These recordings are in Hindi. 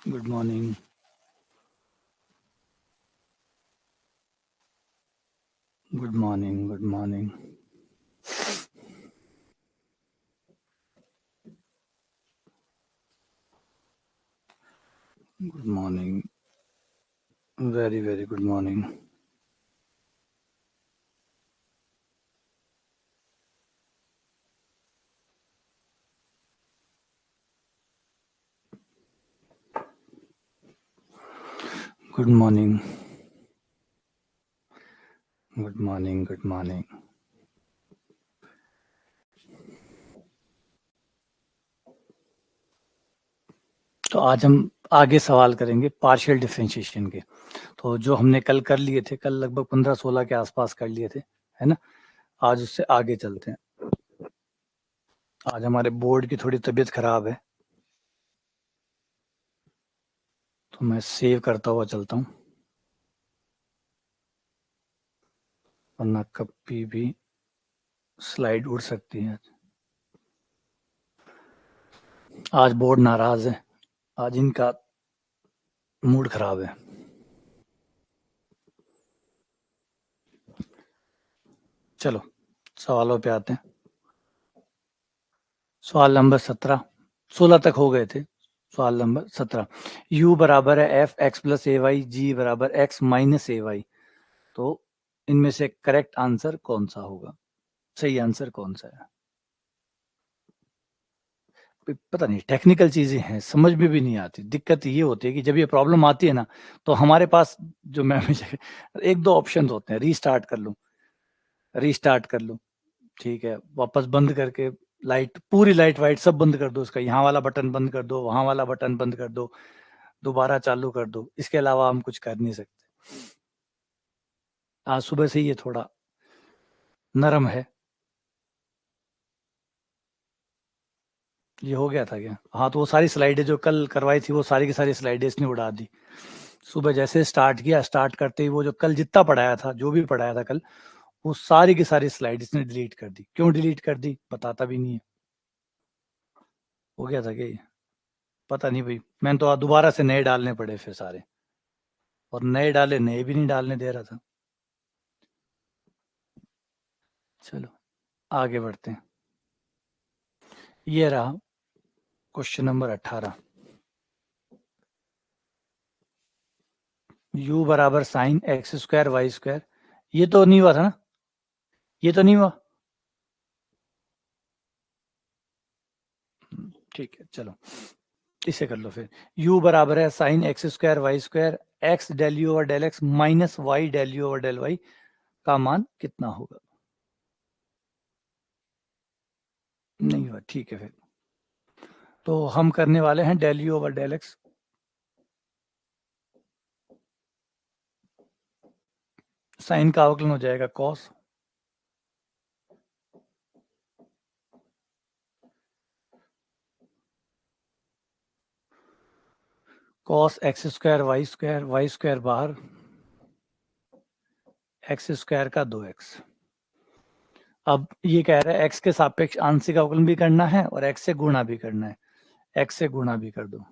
Good morning. Good morning. Good morning. Good morning. Very very good morning. Good morning. Good morning. Good morning. तो आज हम आगे सवाल करेंगे पार्शियल डिफरेंशिएशन के। तो जो हमने कल कर लिए थे, कल लगभग 15-16 के आसपास कर लिए थे, है ना। आज उससे आगे चलते हैं। आज हमारे बोर्ड की थोड़ी तबीयत खराब है, तो मैं सेव करता हुआ चलता हूँ, वरना कभी भी स्लाइड उड़ सकती है। आज बोर्ड नाराज है, आज इनका मूड खराब है। चलो सवालों पे आते हैं। सवाल नंबर 17, 16 तक हो गए थे। सवाल नंबर 17, u बराबर है एफ एक्स प्लस ए वाई, जी बराबर एक्स माइनस ए वाई। तो इनमें से करेक्ट आंसर कौन सा होगा, सही आंसर कौन सा है? पता नहीं, टेक्निकल चीजें हैं, समझ में भी नहीं आती। दिक्कत ये होती है कि जब ये प्रॉब्लम आती है ना, तो हमारे पास जो मैं एक दो ऑप्शन होते हैं, रीस्टार्ट कर लूं, रीस्टार्ट कर लूं, ठीक है, वापस बंद करके लाइट, पूरी लाइट वाइट सब बंद कर दो, उसका यहाँ वाला बटन बंद कर दो, वहां वाला बटन बंद कर दो, दोबारा चालू कर दो, इसके अलावा हम कुछ कर नहीं सकते। आज सुबह से ये थोड़ा नरम है। ये हो गया था क्या? हाँ, तो वो सारी स्लाइडें जो कल करवाई थी, वो सारी की सारी स्लाइडें इसने उड़ा दी। सुबह जैसे स्टार्ट किया, स्टार्ट करते ही वो जो कल जितना पढ़ाया था, जो भी पढ़ाया था कल, वो सारी की सारी स्लाइड इसने डिलीट कर दी। क्यों डिलीट कर दी बताता भी नहीं है। हो गया था क्या ये? पता नहीं भाई, मैंने तो दोबारा से नए डालने पड़े फिर सारे, और नए डाले, नए भी नहीं डालने दे रहा था। चलो आगे बढ़ते हैं। ये रहा क्वेश्चन नंबर 18, u बराबर sine x square Y square. ये तो नहीं हुआ था ना, ये तो नहीं हुआ। ठीक है, चलो इसे कर लो फिर। u बराबर है sine x square Y square, x del you over del x minus y del you over del y का मान कितना होगा? नहीं हुआ, ठीक है फिर। तो हम करने वाले हैं del you over del x. Sine का अवकलन हो जाएगा cos, cos x square Y square बाहर, एक्स स्क्वायर का 2x। अब ये कह रहा है एक्स के सापेक्ष आंशिक अवकलन भी करना है और एक्स से गुणा भी करना है। एक्स से गुणा भी कर दो।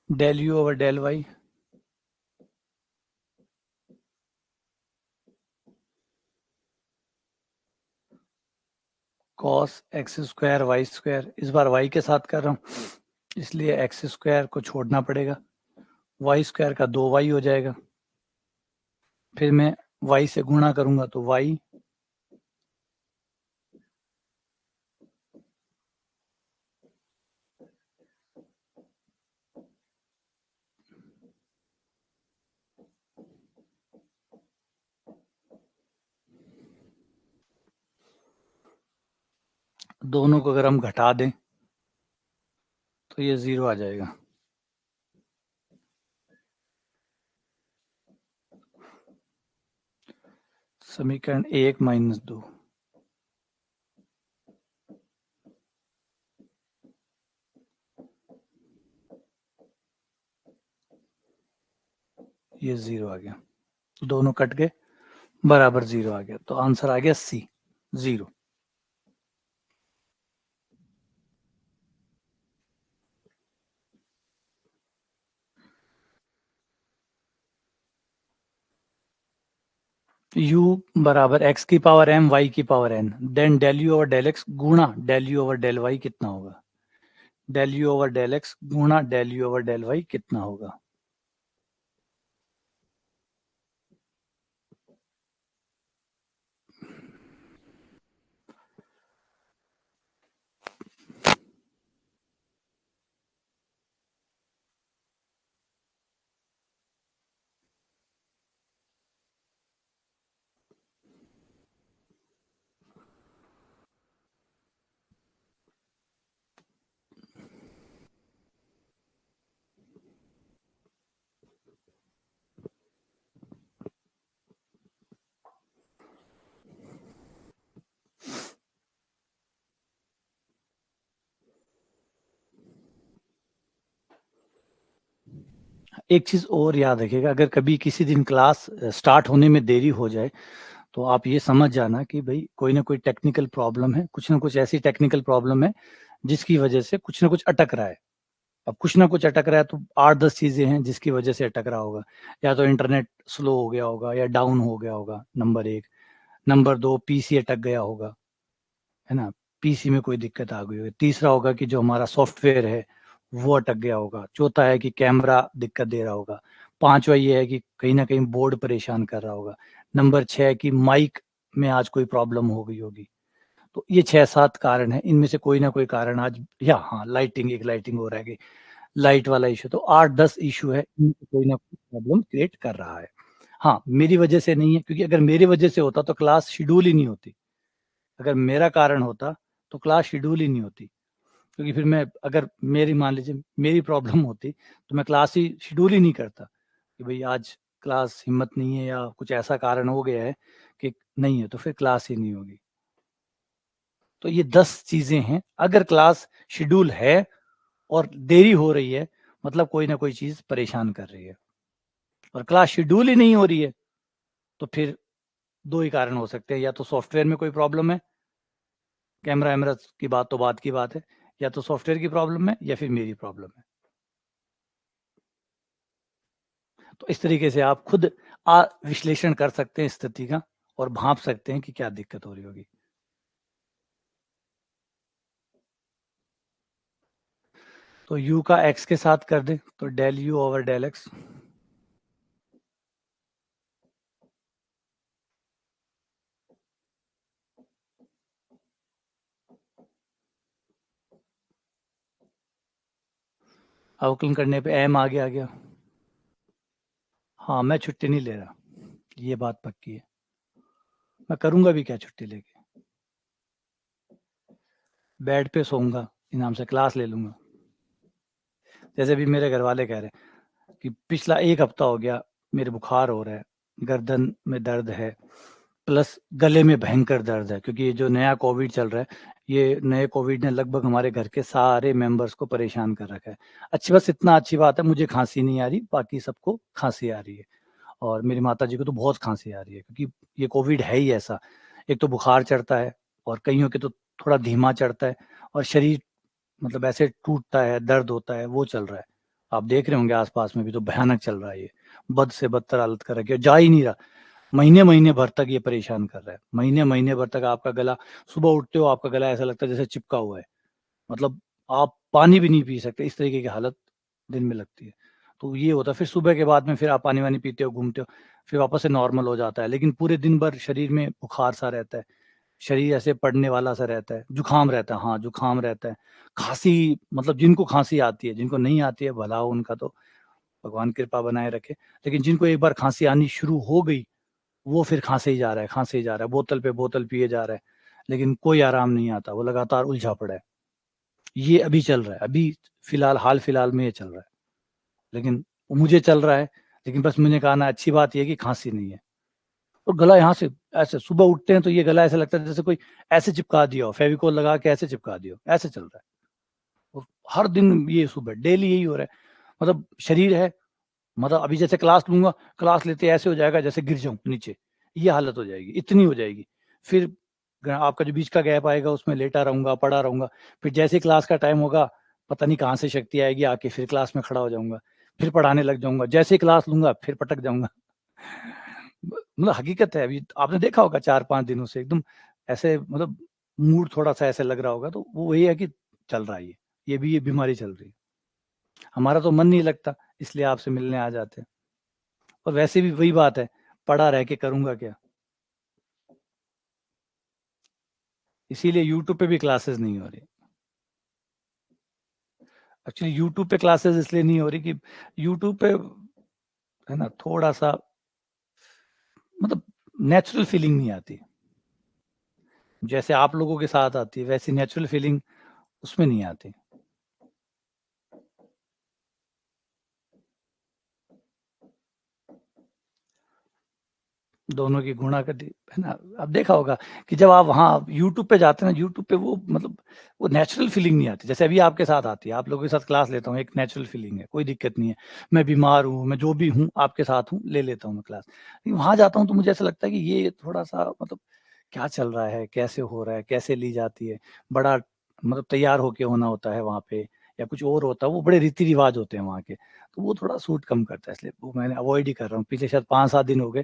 Del you over del y, cos x square Y square, इस बार वाई के साथ कर रहा हूँ, इसलिए एक्स स्क्वायर को छोड़ना पड़ेगा, वाई स्क्वायर का 2y हो जाएगा। फिर मैं y से गुणा करूंगा तो y, दोनों को अगर हम घटा दें तो ये 0 आ जाएगा। समीकरण 1 माइनस 2, ये 0 आ गया, दोनों कट गए, बराबर 0 आ गया, तो आंसर आ गया सी, 0। u बराबर x की पावर m y की power n, then del you over del x गुणा del you over del y कितना होगा? Del you over del x गुणा del you over del y कितना होगा? एक चीज और याद रखिएगा, अगर कभी किसी दिन क्लास स्टार्ट होने में देरी हो जाए तो आप ये समझ जाना कि भाई कोई ना कोई टेक्निकल प्रॉब्लम है, कुछ ना कुछ ऐसी टेक्निकल प्रॉब्लम है जिसकी वजह से कुछ ना कुछ अटक रहा है। अब कुछ ना कुछ अटक रहा है तो 8-10 चीजें हैं जिसकी वजह से अटक रहा होगा। या तो इंटरनेट स्लो हो गया होगा या डाउन हो गया होगा, नंबर 1। नंबर 2, पीसी अटक गया होगा, है ना, पीसी में कोई दिक्कत आ गई होगी। तीसरा होगा कि जो हमारा सॉफ्टवेयर है वो अटक गया होगा। चौथा है कि कैमरा दिक्कत दे रहा होगा। पांचवा ये है कि कहीं ना कहीं बोर्ड परेशान कर रहा होगा। नंबर 6 है कि माइक में आज कोई प्रॉब्लम हो गई होगी। तो ये 6-7 कारण है, इनमें से कोई ना कोई कारण आज, या हाँ लाइटिंग, एक लाइटिंग हो रहा है, लाइट वाला इशू, तो 8-10 इशू है, इनमें कोई ना कोई प्रॉब्लम क्रिएट कर रहा है। हाँ, मेरी वजह से नहीं है, क्योंकि अगर मेरी वजह से होता तो क्लास शेड्यूल ही नहीं होती। अगर मेरा कारण होता तो क्लास शेड्यूल ही नहीं होती, क्योंकि फिर मैं, अगर मेरी, मान लीजिए मेरी प्रॉब्लम होती तो मैं क्लास ही शेड्यूल ही नहीं करता कि भाई आज क्लास हिम्मत नहीं है या कुछ ऐसा कारण हो गया है कि नहीं है, तो फिर क्लास ही नहीं होगी। तो ये 10 चीजें हैं। अगर क्लास शेड्यूल है और देरी हो रही है, मतलब कोई ना कोई चीज परेशान कर रही है। और क्लास शेड्यूल ही नहीं हो रही है तो फिर दो ही कारण हो सकते हैं, या तो सॉफ्टवेयर में कोई प्रॉब्लम है, कैमरा वैमरा की बात तो बात की बात है, या तो सॉफ्टवेयर की प्रॉब्लम है या फिर मेरी प्रॉब्लम है। तो इस तरीके से आप खुद विश्लेषण कर सकते हैं स्थिति का और भांप सकते हैं कि क्या दिक्कत हो रही होगी। तो u का x के साथ कर दें तो del you over del x, अवकलन करने पे m आगे आ गया। हाँ, मैं छुट्टी नहीं ले रहा, ये बात पक्की है। मैं करूंगा भी क्या छुट्टी लेके? बेड पे सोऊंगा, इनाम से क्लास ले लूंगा। जैसे भी मेरे घर वाले कह रहे हैं कि पिछला 1 हफ्ता हो गया मेरे बुखार हो रहा है, गर्दन में दर्द है, प्लस गले में भयंकर दर्द है, क्योंकि ये जो नया कोविड चल रहा है, ये नए कोविड ने लगभग हमारे घर के सारे मेंबर्स को परेशान कर रखा है। अच्छी, बस इतना अच्छी बात है मुझे खांसी नहीं आ रही, बाकी सबको खांसी आ रही है। और मेरी माता जी को तो बहुत खांसी आ रही है, क्योंकि ये कोविड है ही ऐसा। एक तो बुखार चढ़ता है और कईयों के तो थोड़ा धीमा चढ़ता है, और शरीर मतलब ऐसे टूटता है, दर्द होता है, वो चल रहा है। आप देख रहे होंगे आसपास में भी तो भयानक चल रहा है ये, बद से बदतर हालत कर रखी है, जा ही नहीं रहा। महीने महीने भर तक ये परेशान कर रहा है, महीने महीने भर तक आपका गला, सुबह उठते हो आपका गला ऐसा लगता है जैसे चिपका हुआ है, मतलब आप पानी भी नहीं पी सकते, इस तरीके की हालत दिन में लगती है। तो ये होता है, फिर सुबह के बाद में फिर आप पानी वानी पीते हो, घूमते हो, फिर वापस से नॉर्मल हो जाता है, लेकिन पूरे दिन भर शरीर में बुखार सा रहता है, शरीर ऐसे पड़ने वाला सा रहता है, जुकाम रहता है, हाँ जुकाम रहता है, खांसी, मतलब जिनको खांसी आती है, जिनको नहीं आती है भला हो उनका, तो भगवान कृपा बनाए रखे। लेकिन जिनको एक बार खांसी आनी शुरू हो गई, वो फिर खांसे ही जा रहा है, खांसे ही जा रहा है, बोतल पे बोतल पिए जा रहा है, लेकिन कोई आराम नहीं आता, वो लगातार उलझा पड़ा है। ये अभी चल रहा है, अभी फिलहाल, हाल फिलहाल में ये चल रहा है, लेकिन मुझे चल रहा है, लेकिन बस मुझे कहा ना, अच्छी बात ये है कि खांसी नहीं है। और गला यहाँ से ऐसे, सुबह उठते हैं तो ये गला ऐसे लगता है जैसे कोई ऐसे चिपका दिया हो, फेविकोल लगा के ऐसे चिपका दिया हो, ऐसे चल रहा है। और हर दिन ये सुबह डेली यही हो रहा है। मतलब शरीर है, मतलब अभी जैसे क्लास लूंगा, क्लास लेते ऐसे हो जाएगा जैसे गिर जाऊं नीचे, ये हालत हो जाएगी, इतनी हो जाएगी। फिर आपका जो बीच का गैप आएगा उसमें लेटा रहूंगा, पड़ा रहूंगा। फिर जैसे ही क्लास का टाइम होगा, पता नहीं कहाँ से शक्ति आएगी, आके फिर क्लास में खड़ा हो जाऊंगा, फिर पढ़ाने लग जाऊंगा। जैसे ही क्लास लूंगा फिर पटक जाऊंगा। मतलब हकीकत है। अभी आपने देखा होगा 4-5 दिनों से एकदम ऐसे, मतलब मूड थोड़ा सा ऐसे लग रहा होगा, तो वो वही है कि चल रहा है ये भी, ये बीमारी चल रही है। हमारा तो मन नहीं लगता, इसलिए आपसे मिलने आ जाते हैं। और वैसे भी वही बात है, पड़ा रह के करूंगा क्या। इसीलिए यूट्यूब पे भी क्लासेस नहीं हो रही। एक्चुअली यूट्यूब पे क्लासेस इसलिए नहीं हो रही कि यूट्यूब पे है ना, थोड़ा सा मतलब नेचुरल फीलिंग नहीं आती। जैसे आप लोगों के साथ आती है वैसी नेचुरल फीलिंग उसमें नहीं आती। दोनों की गुणा कर दी, है ना। अब देखा होगा कि जब आप वहाँ यूट्यूब पे जाते हैं ना, यूट्यूब पे वो मतलब वो नेचुरल फीलिंग नहीं आती। जैसे अभी आपके साथ आती है, आप लोगों के साथ क्लास लेता हूँ, एक नेचुरल फीलिंग है, कोई दिक्कत नहीं है। मैं बीमार हूँ, मैं जो भी हूँ, आपके साथ हूँ, ले लेता हूँ मैं क्लास। लेकिन वहाँ जाता हूँ तो मुझे ऐसा लगता है कि ये थोड़ा सा मतलब क्या चल रहा है, कैसे हो रहा है, कैसे ली जाती है। बड़ा मतलब तैयार होके होना होता है वहाँ पे, या कुछ और होता है, वो बड़े रीति रिवाज होते हैं वहाँ के, तो वो थोड़ा सूट कम करता है। इसलिए वो मैंने अवॉइड ही कर रहा हूँ, पिछले शायद 5-7 दिन हो गए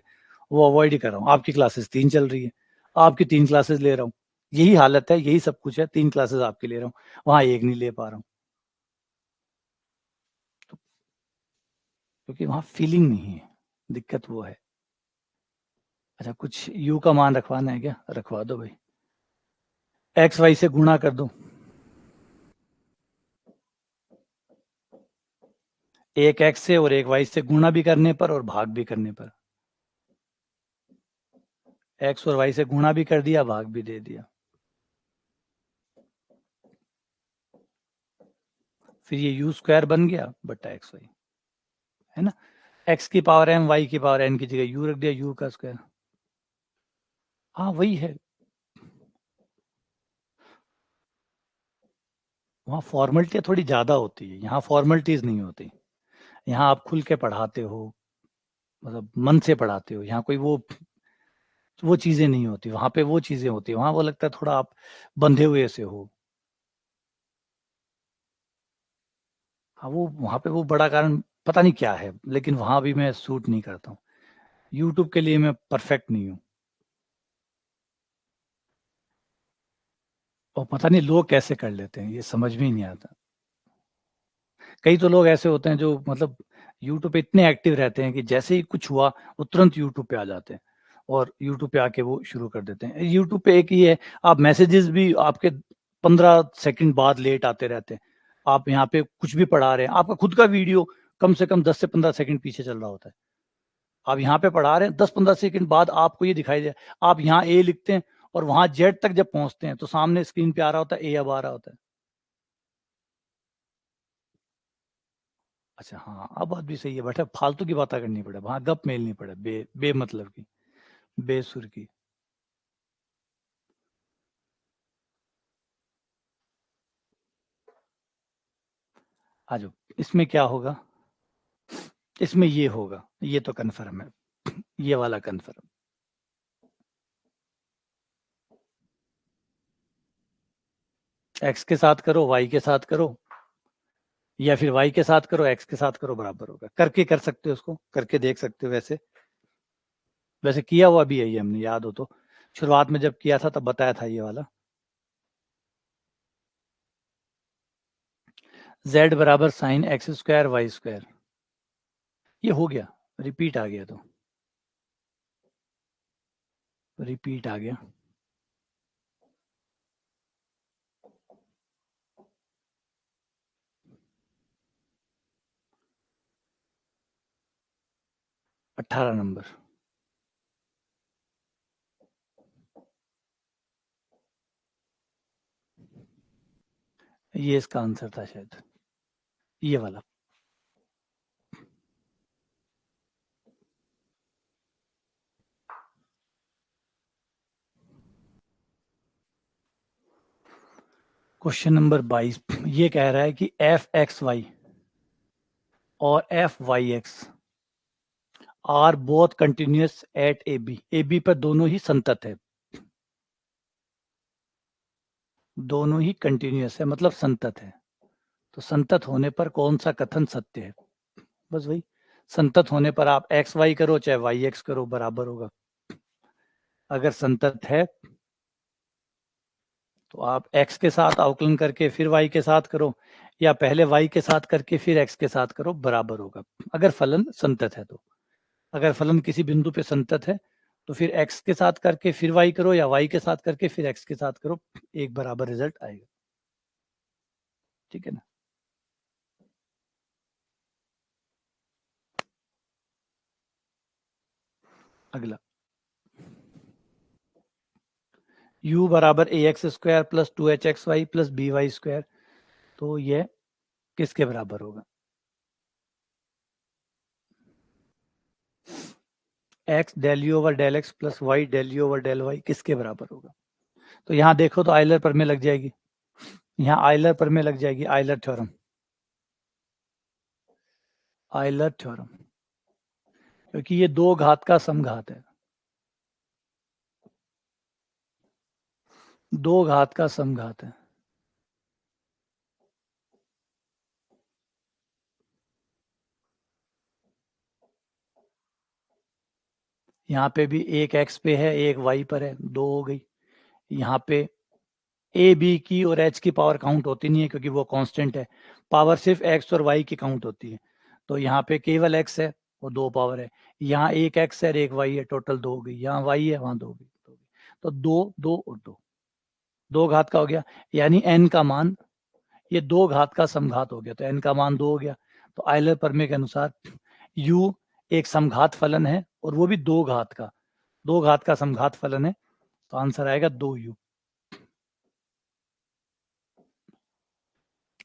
वो अवॉइड ही कर रहा हूँ। आपकी क्लासेस 3 चल रही है, आपकी 3 क्लासेस ले रहा हूँ। यही हालत है, यही सब कुछ है, 3 क्लासेस आपकी ले रहा हूँ, वहाँ 1 नहीं ले पा रहा हूँ। तो क्योंकि वहाँ फीलिंग नहीं है, दिक्कत वो है। अच्छा, कुछ यू का मान रखवाना है क्या? रखवा दो भाई। एक्स वाई से गुणा कर दो। एक एक्स से और एक वाई से गुणा भी करने पर और भाग भी करने पर। एक्स और वाई से गुणा भी कर दिया, भाग भी दे दिया। फिर ये यू स्क्वायर बन गया बट्टा एक्स वाई, है ना। एक्स की पावर एम, वाई की पावर एन की जगह यू रख दिया, यू का स्क्वायर। हाँ वही है। वहाँ फॉर्मेलिटी थोड़ी ज्यादा होती है, यहाँ फॉर्मेलिटीज नहीं होती। यहाँ आप खुल के पढ़ाते हो, मतलब मन से पढ़ाते हो। यहाँ कोई वो चीजें नहीं होती, वहां पे वो चीजें होती है। वहां वो लगता है थोड़ा आप बंधे हुए से हो। हाँ, वो वहां पे वो बड़ा कारण पता नहीं क्या है, लेकिन वहां भी मैं सूट नहीं करता हूँ। यूट्यूब के लिए मैं परफेक्ट नहीं हूँ। और पता नहीं लोग कैसे कर लेते हैं, ये समझ में ही नहीं आता। कई तो लोग ऐसे होते हैं जो मतलब यूट्यूब पे इतने एक्टिव रहते हैं कि जैसे ही कुछ हुआ वो तुरंत यूट्यूब पे आ जाते हैं, और यूट्यूब पे आके वो शुरू कर देते हैं। यूट्यूब पे एक ही है, आप मैसेजेस भी आपके 15 सेकंड बाद लेट आते रहते हैं। आप यहाँ पे कुछ भी पढ़ा रहे हैं, आपका खुद का वीडियो कम से कम 10 से 15 सेकंड पीछे चल रहा होता है। आप यहाँ पे पढ़ा रहे हैं, 10-15 सेकंड बाद आपको ये दिखाई दे, आप यहाँ ए लिखते हैं और वहां जेड तक जब पहुंचते हैं तो सामने स्क्रीन पे आ रहा होता है ए अब आ रहा होता है। अच्छा हाँ, अब बात भी सही है, बैठा फालतू की बातें करनी पड़े, वहां गप मेलनी पड़े, बे मतलब की, बेसुर की। आ जाओ। इसमें क्या होगा? इसमें ये होगा, ये तो कन्फर्म है, ये वाला कन्फर्म। एक्स के साथ करो, वाई के साथ करो, या फिर वाई के साथ करो, एक्स के साथ करो, बराबर होगा। करके कर सकते हो, उसको करके देख सकते हो। वैसे वैसे किया हुआ भी है ये हमने, याद हो तो शुरुआत में जब किया था तब बताया था ये वाला। z बराबर sine x square Y square, ये हो गया, रिपीट आ गया, तो रिपीट आ गया। अट्ठारह नंबर। ये इसका आंसर था शायद, ये वाला। क्वेश्चन नंबर 22 ये कह रहा है कि एफ एक्स वाई और f y x are both continuous at a b पर दोनों ही संतत है, दोनों ही कंटिन्यूअस है मतलब संतत है। तो संतत होने पर कौन सा कथन सत्य है? बस वही, संतत होने पर आप एक्स वाई करो चाहे वाई एक्स करो बराबर होगा। अगर संतत है तो आप x के साथ अवकलन करके फिर y के साथ करो, या पहले y के साथ करके फिर x के साथ करो, बराबर होगा। अगर फलन संतत है तो, अगर फलन किसी बिंदु पे संतत है तो फिर x के साथ करके फिर y करो, या y के साथ करके फिर x के साथ करो, एक बराबर रिजल्ट आएगा। ठीक है ना। अगला, u बराबर A X square plus 2hxy plus by square, तो ये किसके बराबर होगा? x del you over del x plus y del you over del Y किसके बराबर होगा? तो यहाँ देखो तो आइलर पर में लग जाएगी, यहाँ आइलर पर में लग जाएगी, आइलर थ्योरम, आइलर थ्योरम, क्योंकि ये दो घात का समघात है, दो घात का समघात है। यहाँ पे भी एक x पे है एक y पर है, दो हो गई। यहाँ पे a b की और h की पावर काउंट होती नहीं है क्योंकि वो कांस्टेंट है, पावर सिर्फ x और y की काउंट होती है। तो यहाँ पे केवल x है और दो पावर है, यहाँ एक x है और एक y है, टोटल दो हो गई। यहाँ y है वहां दो हो गई, तो दो दो और दो, दो घात का हो गया। यानी n का मान, ये दो घात का समघात हो गया तो n का मान दो हो गया। तो आइलर प्रमेय के अनुसार u एक समघात फलन है और वो भी दो घात का, दो घात का समघात फलन है, तो आंसर आएगा 2u।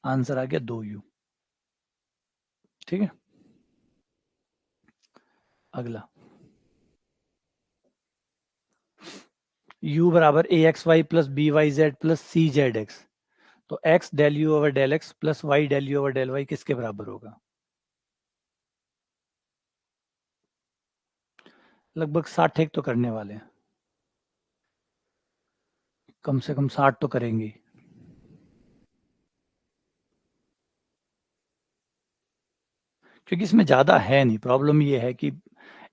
आंसर आ गया 2u। ठीक है। अगला, u बराबर A X Y plus B Y Z plus C Z X, तो x del you over del x plus Y del you over del Y किसके बराबर होगा? लगभग 60 एक तो करने वाले हैं, कम से कम 60 तो करेंगे। क्योंकि इसमें ज्यादा है नहीं, प्रॉब्लम ये है कि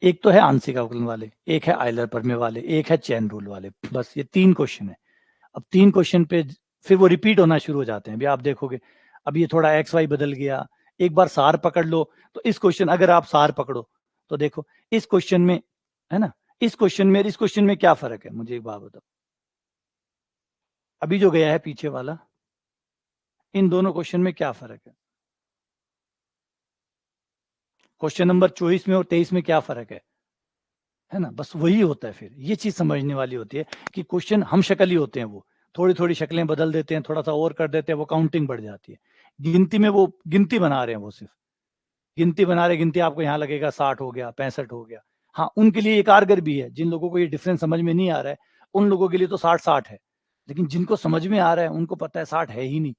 एक तो है आंशिक अवकलन वाले, एक है आइलर प्रमेय वाले, एक है चेन रूल वाले, बस ये तीन क्वेश्चन है। अब तीन क्वेश्चन पे फिर वो रिपीट होना शुरू हो जाते हैं। अभी आप देखोगे, अब ये थोड़ा एक्स वाई बदल गया, एक बार सार पकड़ लो। तो इस क्वेश्चन, अगर आप सार पकड़ो तो देखो इस क्वेश्चन में, है ना, इस क्वेश्चन में क्या फर्क है, मुझे एक बात बताओ। अभी जो गया है पीछे वाला, इन दोनों क्वेश्चन में क्या फर्क है? क्वेश्चन नंबर 24 में और 23 में क्या फर्क है ना, बस वही होता है। फिर ये चीज समझने वाली होती है कि क्वेश्चन हम शक्ल ही होते हैं, वो थोड़ी थोड़ी शक्लें बदल देते हैं, थोड़ा सा और कर देते हैं, वो काउंटिंग बढ़ जाती है। गिनती में वो गिनती बना रहे हैं, वो सिर्फ गिनती बना रहे, गिनती आपको यहाँ लगेगा 60 हो गया 65 हो गया। हाँ, उनके लिए ये कारगर भी है, जिन लोगों को ये डिफरेंस समझ में नहीं आ रहा है उन लोगों के लिए तो 60-60 है, लेकिन जिनको समझ में आ रहा है उनको पता है 60 है ही नहीं।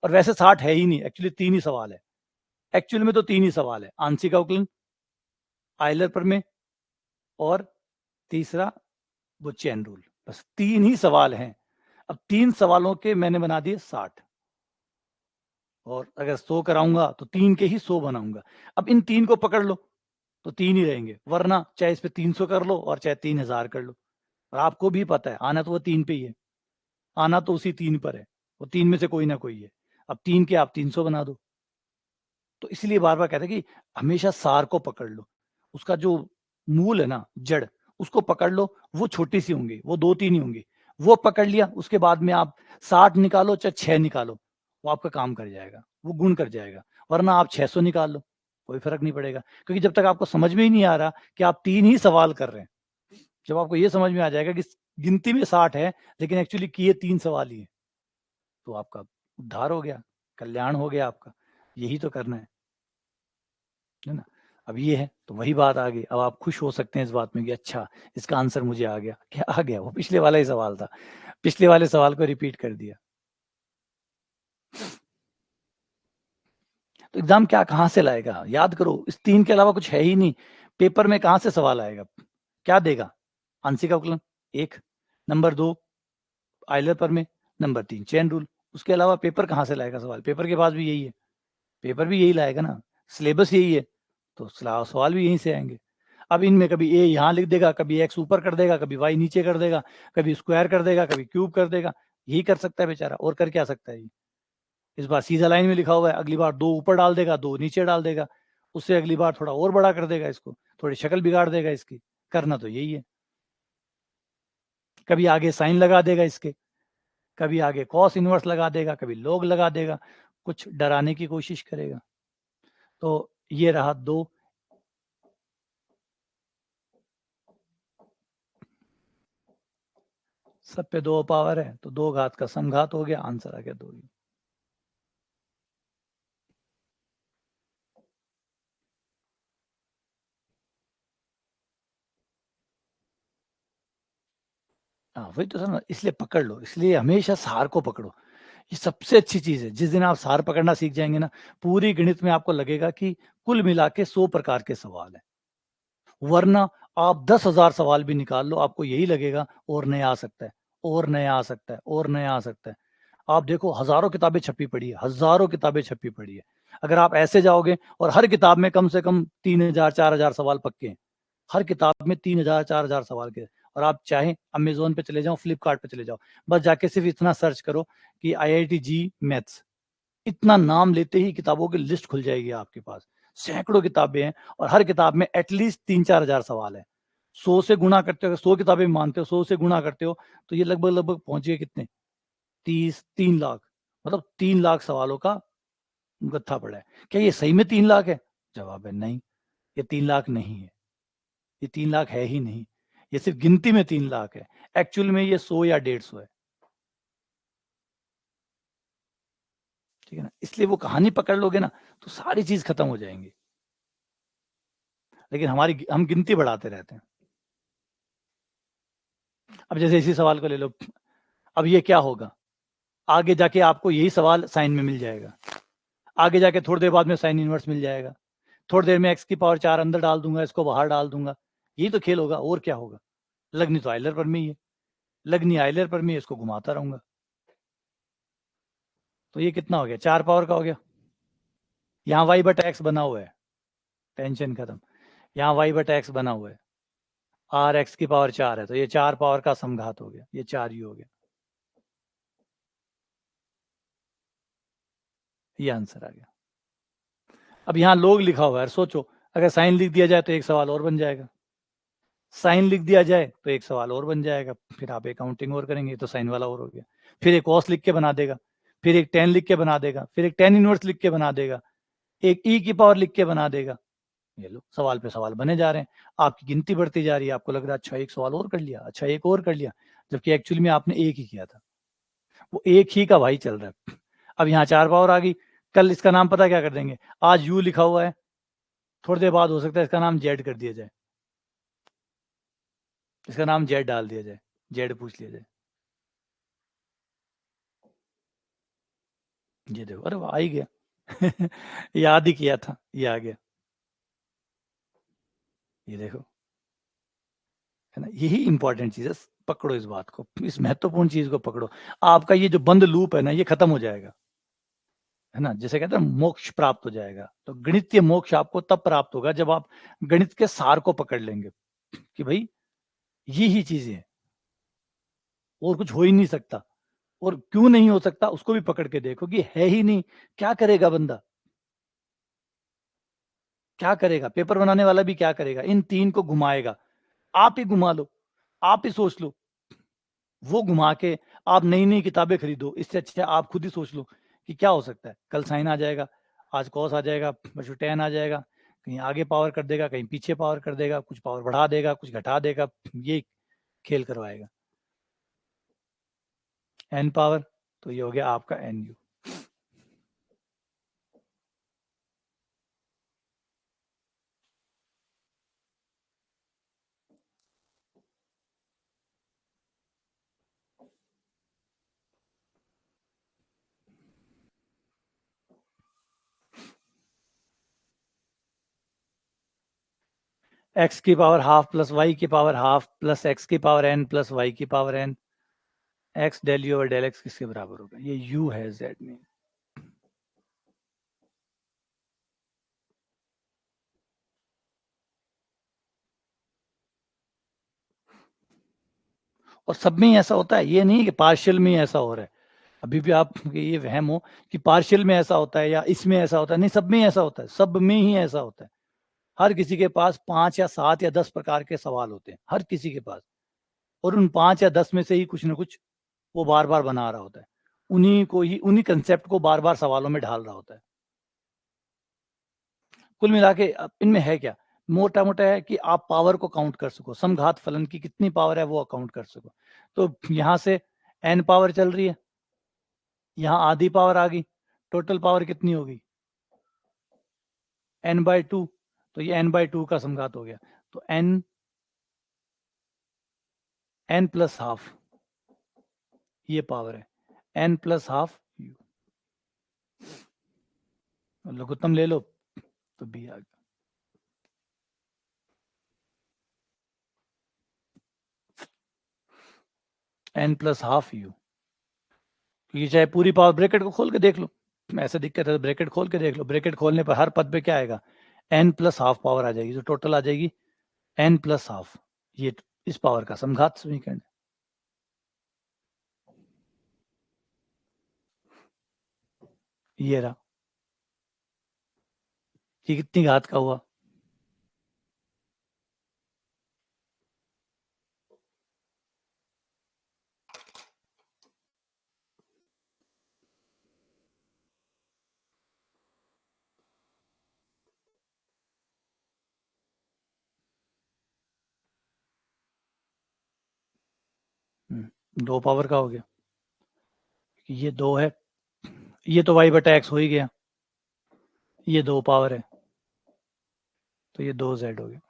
और वैसे 60 है ही नहीं, एक्चुअली तीन ही सवाल है, एक्चुअल में तो तीन ही सवाल है, आंशिक अवकलन, आइलर प्रमेय और तीसरा वो चेन रूल, बस तीन ही सवाल हैं। अब तीन सवालों के मैंने बना दिए 60, और अगर 100 कराऊंगा तो तीन के ही 100 बनाऊंगा। अब इन तीन को पकड़ लो तो तीन ही रहेंगे, वरना चाहे इस पे 300 कर लो और चाहे 3000 कर लो। और आपको भी पता है आना तो वो तीन पे ही है, आना तो उसी तीन पर है, वो तीन में से कोई ना कोई है। अब तीन के आप 300 बना दो। तो इसलिए बार बार कहते हैं कि हमेशा सार को पकड़ लो, उसका जो मूल है ना, जड़, उसको पकड़ लो। वो छोटी सी होंगी, वो दो तीन ही होंगी, वो पकड़ लिया, उसके बाद में आप 60 निकालो चाहे 6 निकालो, वो आपका काम कर जाएगा, वो गुण कर जाएगा। वरना आप 600 निकाल लो, कोई फर्क नहीं पड़ेगा, क्योंकि जब तक आपको समझ में ही नहीं आ रहा कि आप तीन ही सवाल कर रहे हैं, जब आपको ये समझ में आ जाएगा कि गिनती में 60 है लेकिन एक्चुअली किए तीन सवाल ही है, तो आपका उद्धार हो गया, कल्याण हो गया आपका। यही तो करना है ना। अब ये है, तो वही बात आ गई। अब आप खुश हो सकते हैं इस बात में कि अच्छा, इसका आंसर मुझे आ गया। क्या आ गया? वो पिछले वाला ही सवाल था, पिछले वाले सवाल को रिपीट कर दिया। तो एग्जाम क्या कहाँ से लाएगा? याद करो, इस 3 के अलावा कुछ है ही नहीं। पेपर में कहाँ से सवाल आएगा? क्या देगा? आंशिक अवकलन 1, नंबर 2 आइलर प्रमेय, नंबर 3 चेन रूल। उसके अलावा पेपर कहाँ से लाएगा सवाल? पेपर के पास भी यही है, पेपर भी यही लाएगा ना, सिलेबस यही है, तो सवाल भी यहीं से आएंगे। अब इनमें कभी ए यहाँ लिख देगा, कभी एक्स ऊपर कर देगा, कभी वाई नीचे कर देगा, कभी स्क्वायर कर देगा, कभी क्यूब कर देगा। यही कर सकता है बेचारा, और कर क्या सकता है ये? इस बार सीधा लाइन में लिखा हुआ है, अगली बार 2 ऊपर डाल देगा, 2 नीचे डाल देगा, उससे अगली बार थोड़ा और बड़ा कर देगा इसको, थोड़ी शक्ल बिगाड़ देगा इसकी। करना तो यही है। कभी आगे साइन लगा देगा इसके, कभी आगे कॉस इनवर्स लगा देगा, कभी लॉग लगा देगा, कुछ डराने की कोशिश करेगा। तो ये रहा 2, सब पे 2 पावर है, तो 2 घात का समघात हो गया, आंसर आ गया 2। हाँ वही तो सर, इसलिए पकड़ लो, इसलिए हमेशा सार को पकड़ो। ये सबसे अच्छी चीज है। जिस दिन आप सार पकड़ना सीख जाएंगे ना, पूरी गणित में आपको लगेगा कि कुल मिला के 100 प्रकार के सवाल है। वरना आप 10,000 सवाल भी निकाल लो, आपको यही लगेगा और नया आ सकता है, और नया आ सकता है, और नया आ सकता है। आप देखो, हजारों किताबें छपी पड़ी है, हजारों किताबें छपी पड़ी है। अगर आप ऐसे जाओगे और हर किताब में कम से कम 3,000 4,000 सवाल पक्के हैं, हर किताब में 3,000 4,000 सवाल के, और आप चाहें अमेजोन पे चले जाओ, फ्लिपकार्ट पे चले जाओ, बस जाके सिर्फ इतना सर्च करो कि IIT जी मैथ्स, इतना नाम लेते ही किताबों की लिस्ट खुल जाएगी आपके पास। सैकड़ों किताबें हैं, और हर किताब में एटलीस्ट 3-4 हजार सवाल है। 100 से गुणा करते हो, 100 किताबें मानते हो, 100 से गुणा करते हो, तो ये लगभग लगभग पहुंच गए कितने? 3 लाख। मतलब 3 लाख सवालों का गत्था पड़ा है। क्या ये सही में 3 लाख है? जवाब है नहीं, ये 3 लाख नहीं है, ये 3 लाख है ही नहीं। ये सिर्फ गिनती में 3 लाख है, एक्चुअल में ये 100 या 150 है। ठीक है ना? इसलिए वो कहानी पकड़ लोगे ना, तो सारी चीज खत्म हो जाएंगी। लेकिन हम गिनती बढ़ाते रहते हैं। अब जैसे इसी सवाल को ले लो, अब ये क्या होगा? आगे जाके आपको यही सवाल साइन में मिल जाएगा, आगे जाके थोड़ी देर बाद में साइन इनवर्स मिल जाएगा, थोड़ी देर में x⁴ अंदर डाल दूंगा, इसको बाहर डाल दूंगा। यही तो खेल होगा, और क्या होगा? लगनी तो आइलर पर में ही है, लगनी आइलर पर में, इसको घुमाता रहूंगा। तो ये कितना हो गया? 4 पावर का हो गया। यहाँ y/x बना हुआ है, टेंशन खत्म। यहाँ y/x बना हुआ है, r(x⁴) है, तो ये 4 पावर का समघात हो गया, ये 4 ही हो गया। ये आंसर आ गया। अब यहाँ लोग लिखा हुआ है, सोचो, अगर साइन लिख दिया जाए तो एक सवाल और बन जाएगा, साइन लिख दिया जाए तो एक सवाल और बन जाएगा, फिर आप एक काउंटिंग और करेंगे तो साइन वाला और हो गया, फिर एक कॉस लिख के बना देगा, फिर एक टेन लिख के बना देगा, फिर एक टेन इनवर्स लिख के बना देगा, एक e⁴ लिख के बना देगा। ये लो, सवाल पे सवाल बने जा रहे हैं, आपकी गिनती बढ़ती जा रही है, आपको लग रहा है अच्छा एक सवाल और कर लिया, अच्छा एक और कर लिया, जबकि एक्चुअली में आपने एक ही किया था। वो एक ही का भाई चल रहा है। अब यहाँ 4 पावर आ गई, कल इसका नाम पता क्या कर देंगे? आज यू लिखा हुआ है, थोड़ी देर बाद हो सकता है इसका नाम जेड कर दिया जाए, इसका नाम जेड डाल दिया जाए, जेड पूछ लिया जाए। ये देखो, अरे वो आ ही गया। याद ही किया था, ये आ गया। ये देखो, है ना? यही इंपॉर्टेंट चीज है, पकड़ो इस बात को, इस महत्वपूर्ण चीज को पकड़ो। आपका ये जो बंद लूप है ना, ये खत्म हो जाएगा, है ना? जैसे कहते हैं मोक्ष प्राप्त हो जाएगा। तो गणितीय मोक्ष आपको तब प्राप्त होगा जब आप गणित के सार को पकड़ लेंगे, कि भाई ये ही चीजें हैं, और कुछ हो ही नहीं सकता। और क्यों नहीं हो सकता, उसको भी पकड़ के देखो कि है ही नहीं। क्या करेगा बंदा? क्या करेगा? पेपर बनाने वाला भी क्या करेगा? इन 3 को घुमाएगा। आप ही घुमा लो, आप ही सोच लो, वो घुमा के आप नई नई किताबें खरीदो। इससे अच्छा आप खुद ही सोच लो कि क्या हो सकता है। कल साइन आ जाएगा, आज कॉस आ जाएगा, परसों टेन आ जाएगा, कहीं आगे पावर कर देगा, कहीं पीछे पावर कर देगा, कुछ पावर बढ़ा देगा, कुछ घटा देगा, ये खेल करवाएगा। एन पावर, तो ये हो गया आपका NU। एक्स की पावर हाफ प्लस वाई की पावर हाफ प्लस एक्स की पावर एन प्लस वाई की power n, x del you over del x किसके बराबर होगा? ये यू है जेड में। और सब में ही ऐसा होता है, ये नहीं कि पार्शियल में ही ऐसा हो रहा है। अभी भी आप ये वहम हो कि पार्शियल में ऐसा होता है या इसमें ऐसा होता है, नहीं, सब में ही ऐसा होता है, सब में ही ऐसा होता है। हर किसी के पास 5 या 7 या 10 प्रकार के सवाल होते हैं, हर किसी के पास, और उन 5 या 10 में से ही कुछ ना कुछ वो बार बार बना रहा होता है, उन्हीं को ही, उन्हीं कंसेप्ट को बार बार सवालों में ढाल रहा होता है। कुल मिला के इनमें है क्या? मोटा मोटा है कि आप पावर को काउंट कर सको, समघात फलन की कितनी पावर है वो काउंट कर सको। तो यहां से n पावर चल रही है, यहाँ आधी पावर आ गई, टोटल पावर कितनी होगी? n/2। तो ये n/2 का समघात हो गया, तो n प्लस हाफ ये पावर है, n प्लस हाफ u। लघुत्तम ले लो तो b आ गया। n प्लस हाफ u, ये चाहे पूरी पावर, ब्रैकेट को खोल के देख लो, ऐसे दिक्कत है तो ब्रैकेट खोल के देख लो, ब्रैकेट खोलने पर हर पद पे क्या आएगा? n प्लस हाफ पावर आ जाएगी, जो टोटल आ जाएगी n प्लस हाफ। ये इस पावर का समघात समीकरण। ये रहा, ये कितनी घात का हुआ? दो पावर का हो गया, ये दो है, ये तो y बटा x हो ही गया, ये दो पावर है तो ये 2z हो गया।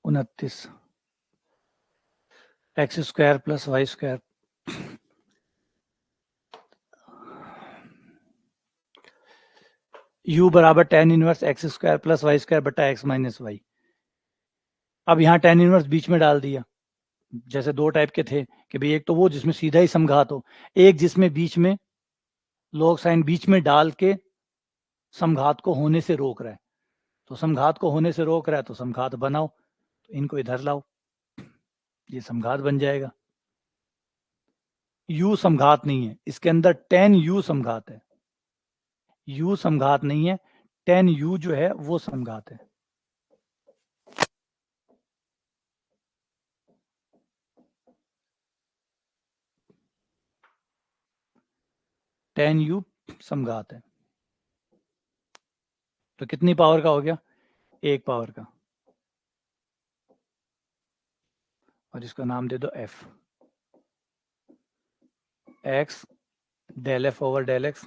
उनतीस x square plus Y square, u बराबर tan inverse x square plus Y square बटा एक्स माइनस वाई। अब यहाँ tan इनवर्स बीच में डाल दिया, जैसे दो टाइप के थे कि भाई एक तो वो जिसमें सीधा ही समघात हो, एक जिसमें बीच में लॉग साइन बीच में डाल के समघात को होने से रोक रहा है। तो समघात को होने से रोक रहा है तो समघात बनाओ, तो इनको इधर लाओ, ये समघात बन जाएगा। u समघात नहीं है, इसके अंदर tan u समघात है, u समघात नहीं है, tan u जो है वो समघात है। tan u समघात है, तो कितनी पावर का हो गया? एक पावर का, और इसका नाम दे दो f, x del f over del x।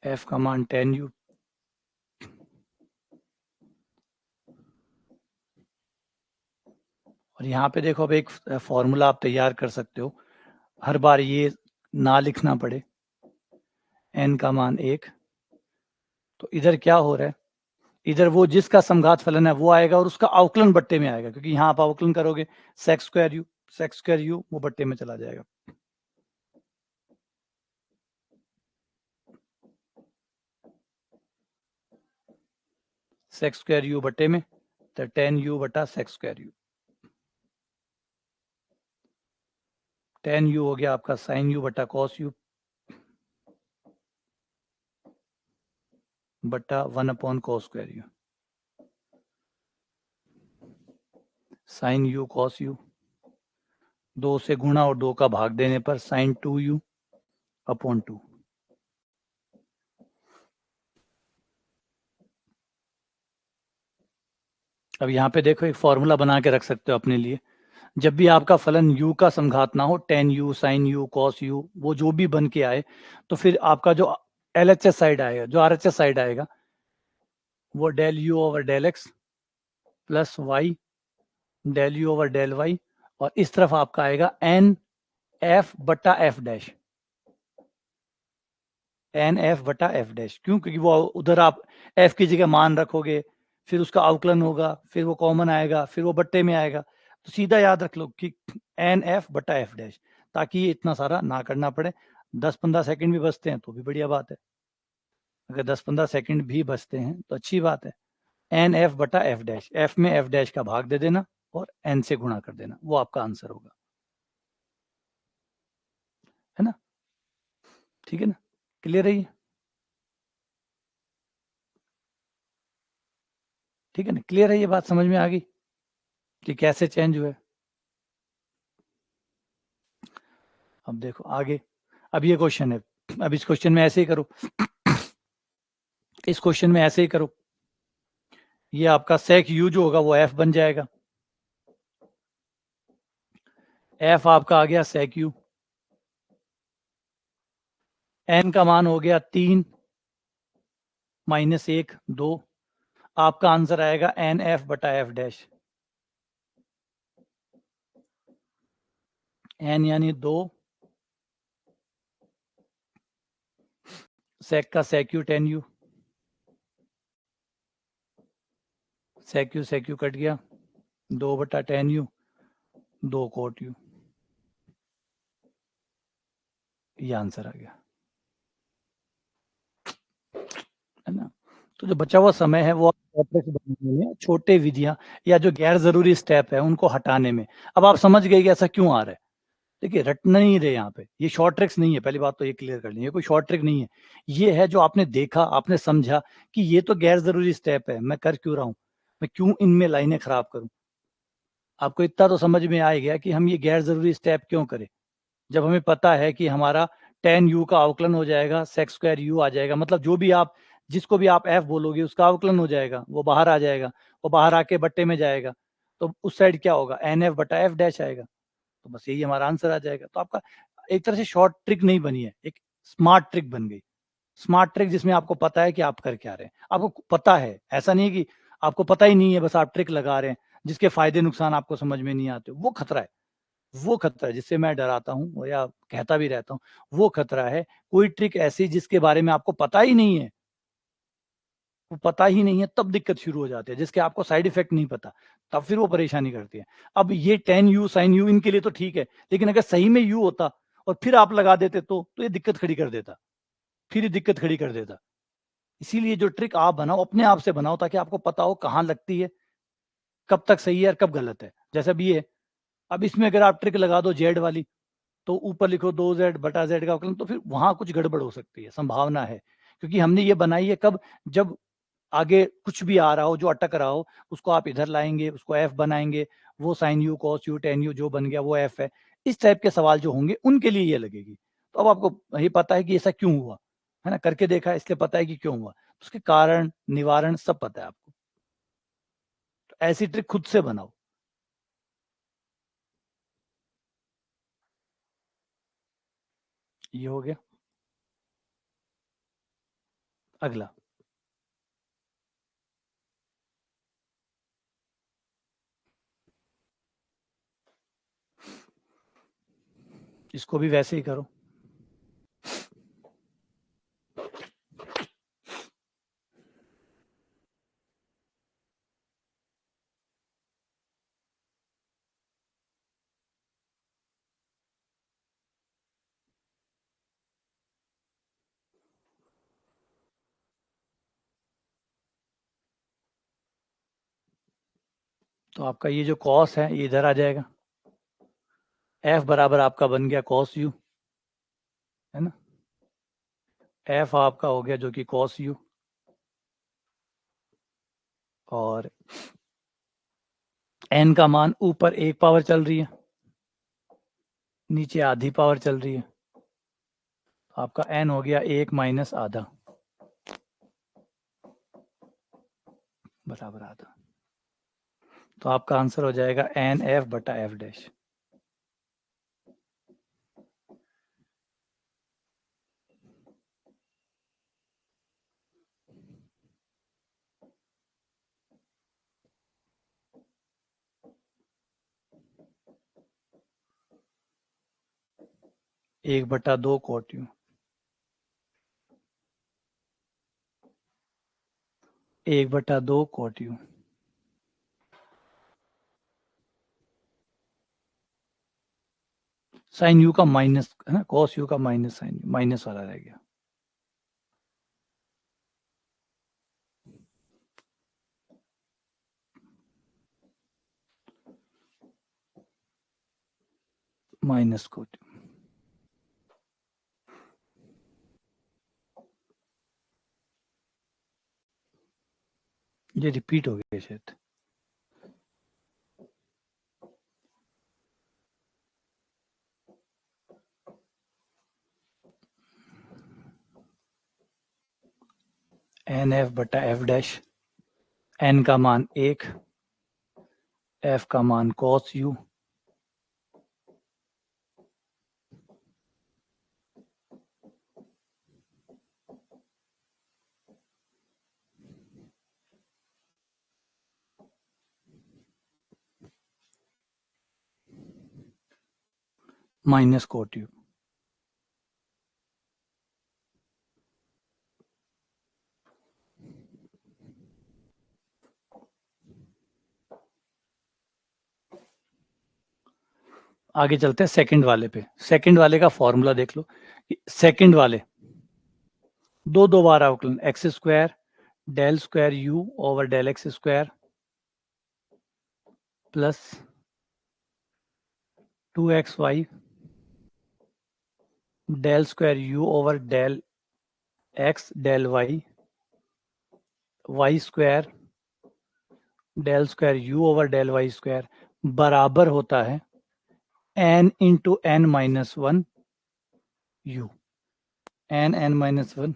f का मान tan u, और यहाँ पे देखो अब एक फॉर्मूला आप तैयार कर सकते हो, हर बार ये ना लिखना पड़े, n का मान 1। तो इधर क्या हो रहा है, इधर वो जिसका समघात फलन है वो आएगा और उसका अवकलन बट्टे में आएगा, क्योंकि यहाँ आप अवकलन करोगे सेक स्क्वायर यू वो बट्टे में चला जाएगा। सेक स्क्वायर यू बट्टे में, तो tan u बटा sec square u, tan u हो गया आपका sin u बटा cos u बटा 1/cos square you, sin u cos u, 2 से गुणा और 2 का भाग देने पर sin 2u अपॉन 2। अब यहाँ पे देखो एक फॉर्मूला बना के रख सकते हो अपने लिए। जब भी आपका फलन u का समघात ना हो, tan u, sin u, cos u, वो जो भी बन के आए, तो फिर आपका जो LHS साइड आएगा, जो RHS साइड आएगा, वो del u over del x plus Y del u over del y, और इस तरफ आपका आएगा n f बटा f डैश, एन एफ बटा एफ डैश। क्यों? क्योंकि वो उधर आप एफ की जगह मान रखोगे, फिर उसका अवकलन होगा, फिर वो कॉमन आएगा, फिर वो बट्टे में आएगा, तो सीधा याद रख लो कि एन एफ बटा एफ डैश, ताकि ये इतना सारा ना करना पड़े। 10-15 सेकंड भी बचते हैं तो भी बढ़िया बात है। अगर 10-15 सेकंड भी बचते हैं तो अच्छी बात है। एन एफ बटा एफ डैश, एफ में एफ डैश का भाग दे देना और एन से गुणा कर देना, वो आपका आंसर होगा, है ना? ठीक है ना? क्लियर है ये? ठीक है ना? क्लियर है ये बात? समझ में आ गई कि कैसे चेंज हुआ है? अब देखो आगे, अब ये क्वेश्चन है, अब इस क्वेश्चन में ऐसे ही करो, इस क्वेश्चन में ऐसे ही करो, ये आपका सेक यू जो होगा वो एफ बन जाएगा, एफ आपका आ गया सेक यू, एन का मान हो गया 3 माइनस 1 2, आपका आंसर आएगा एन एफ बटा एफ डैश, एन यानी 2, सेक का sec U tan U, sec U cut गया, 2 बटा टेन यू, 2 कोट यू, ये आंसर आ गया, है ना? तो जो बचा हुआ समय है वो कॉम्प्लेक्स बनाने में, छोटे विधियां या जो गैर जरूरी स्टेप है उनको हटाने में। अब आप समझ गए कि ऐसा क्यों आ रहा है। देखिए रटना नहीं रहे यहाँ पे, ये शॉर्ट ट्रिक्स नहीं है, पहली बात तो ये क्लियर कर ली, ये कोई शॉर्ट ट्रिक नहीं है। ये है जो आपने देखा, आपने समझा कि ये तो गैर जरूरी स्टेप है, मैं कर क्यों रहा हूँ, मैं क्यों इनमें लाइनें खराब करूं। आपको इतना तो समझ में आ गया कि हम ये गैर जरूरी स्टेप क्यों करें, जब हमें पता है कि हमारा टेन यू का अवकलन हो जाएगा, सेक्स स्क्वायर यू आ जाएगा, मतलब जो भी आप, जिसको भी आप एफ बोलोगे उसका अवकलन हो जाएगा, वो बाहर आ जाएगा, वो बाहर आके बट्टे में जाएगा, तो उस साइड क्या होगा, एन एफ बटा एफ डैश आएगा, तो बस यही हमारा आंसर आ जाएगा। तो आपका एक तरह से शॉर्ट ट्रिक नहीं बनी है, एक स्मार्ट ट्रिक बन गई, स्मार्ट ट्रिक जिसमें आपको पता है कि आप कर क्या रहे हैं, आपको पता है, ऐसा नहीं कि आपको पता ही नहीं है, बस आप ट्रिक लगा रहे हैं जिसके फायदे नुकसान आपको समझ में नहीं आते, वो खतरा है, वो खतरा है जिससे मैं डराता हूँ या कहता भी रहता हूँ, वो खतरा है। कोई ट्रिक ऐसी जिसके बारे में आपको पता ही नहीं है, वो पता ही नहीं है, तब दिक्कत शुरू हो जाती है, जिसके आपको साइड इफेक्ट नहीं पता, तब फिर वो परेशानी करती है। अब ये टेन यू साइन यू इनके लिए तो ठीक है, लेकिन अगर सही में यू होता और फिर आप लगा देते तो ये दिक्कत खड़ी कर देता, फिर ये दिक्कत खड़ी कर देता। इसीलिए जो ट्रिक आप बनाओ अपने आप से बनाओ, ताकि आपको पता हो कहाँ लगती है, कब तक सही है और कब गलत है। जैसा भी ये, अब इसमें अगर आप ट्रिक लगा दो जेड वाली, तो ऊपर लिखो 2z बटा z का अवकलन, तो फिर वहां कुछ गड़बड़ हो सकती है, संभावना है, क्योंकि हमने ये बनाई है कब, जब आगे कुछ भी आ रहा हो जो अटक रहा हो, उसको आप इधर लाएंगे, उसको f बनाएंगे, वो sine u cos u tan u जो बन गया वो f है। इस टाइप के सवाल जो होंगे उनके लिए ये लगेगी। तो अब आपको ये पता है कि ऐसा क्यों हुआ, है ना, करके देखा है इसलिए पता है कि क्यों हुआ, उसके कारण निवारण सब पता है आपको। तो ऐसी ट्रिक खुद से बनाओ। ये हो गया। अगला, इसको भी वैसे ही करो। तो आपका ये जो कॉस है ये इधर आ जाएगा, एफ बराबर आपका बन गया कॉस यू, है ना, एफ आपका हो गया जो कि कॉस यू, और एन का मान ऊपर एक पावर चल रही है, नीचे आधी पावर चल रही है, आपका एन हो गया 1 माइनस आधा बराबर आधा। तो आपका आंसर हो जाएगा एन एफ बटा एफ डैश। एक बटा दो कॉट यू, एक बटा दो कॉट यू, साइन यू का माइनस है ना, कॉस यू का माइनस साइन यू, माइनस वाला रह गया। माइनस कॉट यू, ये रिपीट हो गया शायद। एन एफ बटा एफ डैश, एन का मान एक, एफ का मान cos u, minus cot u. आगे चलते हैं सेकंड वाले पे। सेकंड वाले का फॉर्मूला देख लो। सेकंड वाले दो दो बार अवकलन, x square del square you over del x square plus 2xy del square you over del x del y square del square you over del y square बराबर होता है n into n minus one u, n minus one.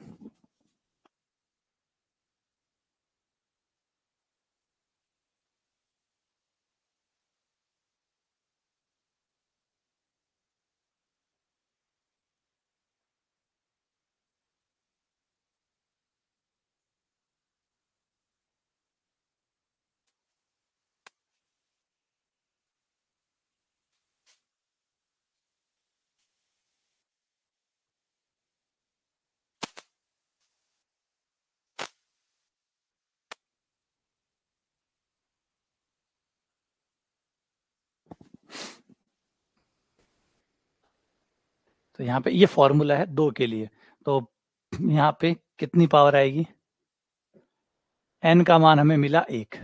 तो यहाँ पे ये फॉर्मूला है दो के लिए, तो यहाँ पे कितनी पावर आएगी, n का मान हमें मिला एक,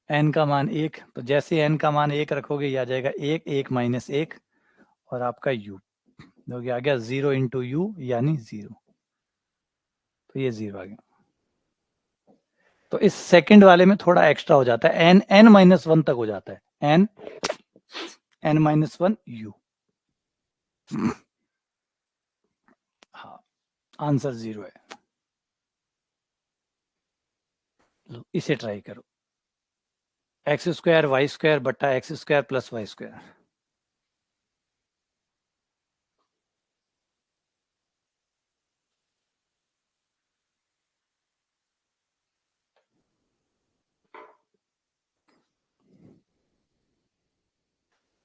n का मान एक, तो जैसे n का मान एक रखोगे ये आ जाएगा एक, एक माइनस एक और आपका u, जो कि आ गया 0 इंटू यू यानी 0, तो ये 0 आ गया। तो इस सेकंड वाले में थोड़ा एक्स्ट्रा हो जाता है, n माइनस वन तक हो जाता है, n माइनस वन यू। हाँ, आंसर 0 है। लो, इसे ट्राई करो, एक्स स्क्वायर वाई स्क्वायर बट्टा X square plus Y square,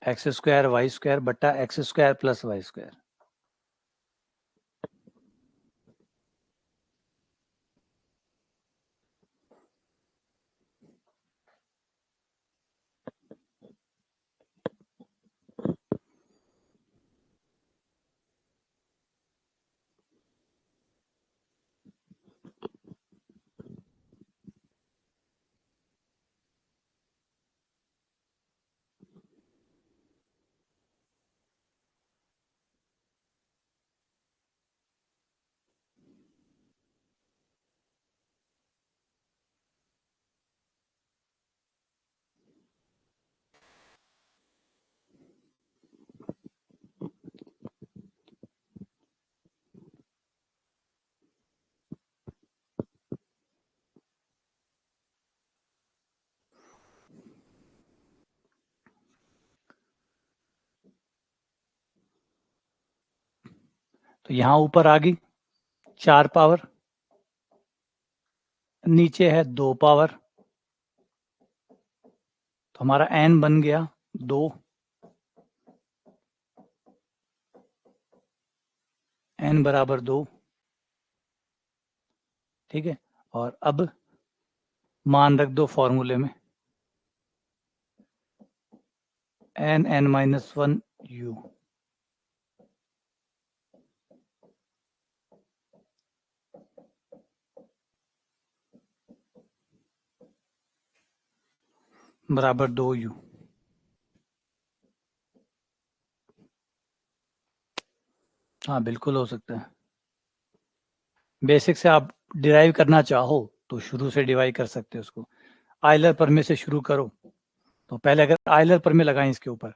X square Y square बट्टा X square plus Y square. तो यहाँ ऊपर आ गई 4 पावर, नीचे है 2 पावर, तो हमारा n बन गया 2, n बराबर 2। ठीक है, और अब मान रख दो फॉर्मूले में, n(n-1) u। बराबर 2u। हाँ बिल्कुल हो सकता है। बेसिक से आप डिराइव करना चाहो तो शुरू से डिवाइड कर सकते हो उसको। आयलर प्रमेय से शुरू करो, तो पहले अगर आयलर प्रमेय लगाएं इसके ऊपर,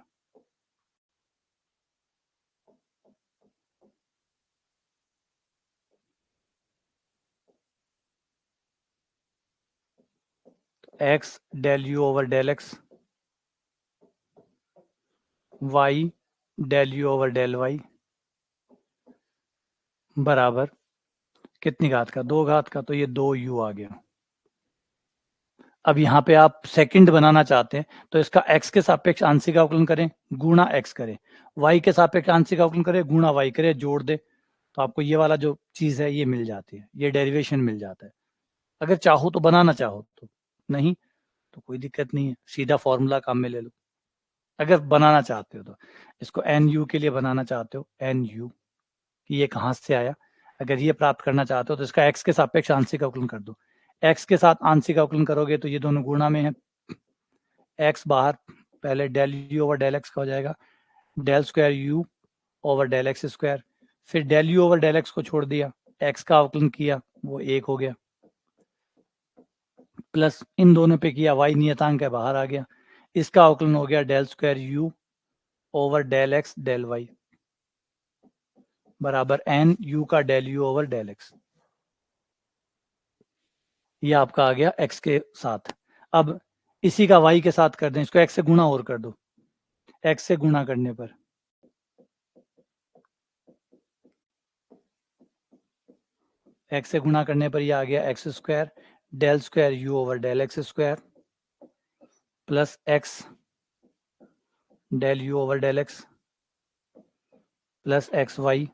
x del u over del x, y del u over del y बराबर कितनी घात का, 2 घात का, तो ये 2u आ गया। अब यहाँ पे आप सेकंड बनाना चाहते हैं तो इसका x के सापेक्ष आंशिक अवकलन करें, गुणा x करें, y के सापेक्ष आंशिक अवकलन करें, गुणा y करें, जोड़ दे, तो आपको ये वाला जो चीज है ये मिल जाती है, ये डेरिवेशन मिल जाता है। अगर चाहो तो बनाना चाहो तो, नहीं तो कोई दिक्कत नहीं है, सीधा फॉर्मूला काम में ले लो। अगर बनाना चाहते हो तो इसको एन यू के लिए बनाना चाहते हो, एन यू कि ये कहाँ से आया, अगर ये प्राप्त करना चाहते हो तो इसका x के सापेक्ष आंशिक अवकलन कर दो। x के साथ आंशिक अवकलन करोगे तो ये दोनों गुणा में है, x बाहर, पहले del you over del x का हो जाएगा, del square you over del x square, फिर del you over del X को छोड़ दिया, x का अवकलन किया वो 1 हो गया, प्लस इन दोनों पे किया, y नियतांक है बाहर आ गया, इसका अवकलन हो गया del square you over del x del y बराबर एन यू का del you over del x. ये आपका आ गया x के साथ। अब इसी का y के साथ कर दें, इसको x से गुणा और कर दो, x से गुणा करने पर x से गुणा करने पर ये आ गया x square del square you over del x square plus x del you over del x plus x y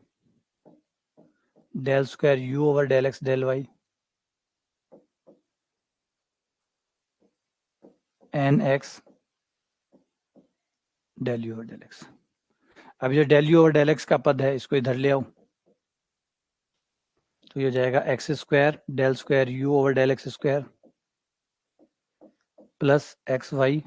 del square you over del x del y n x del you over del x. अब ये del you over del x का पद है, इसको इधर ले आओ, तो ये हो जाएगा x square del square you over del x square plus x y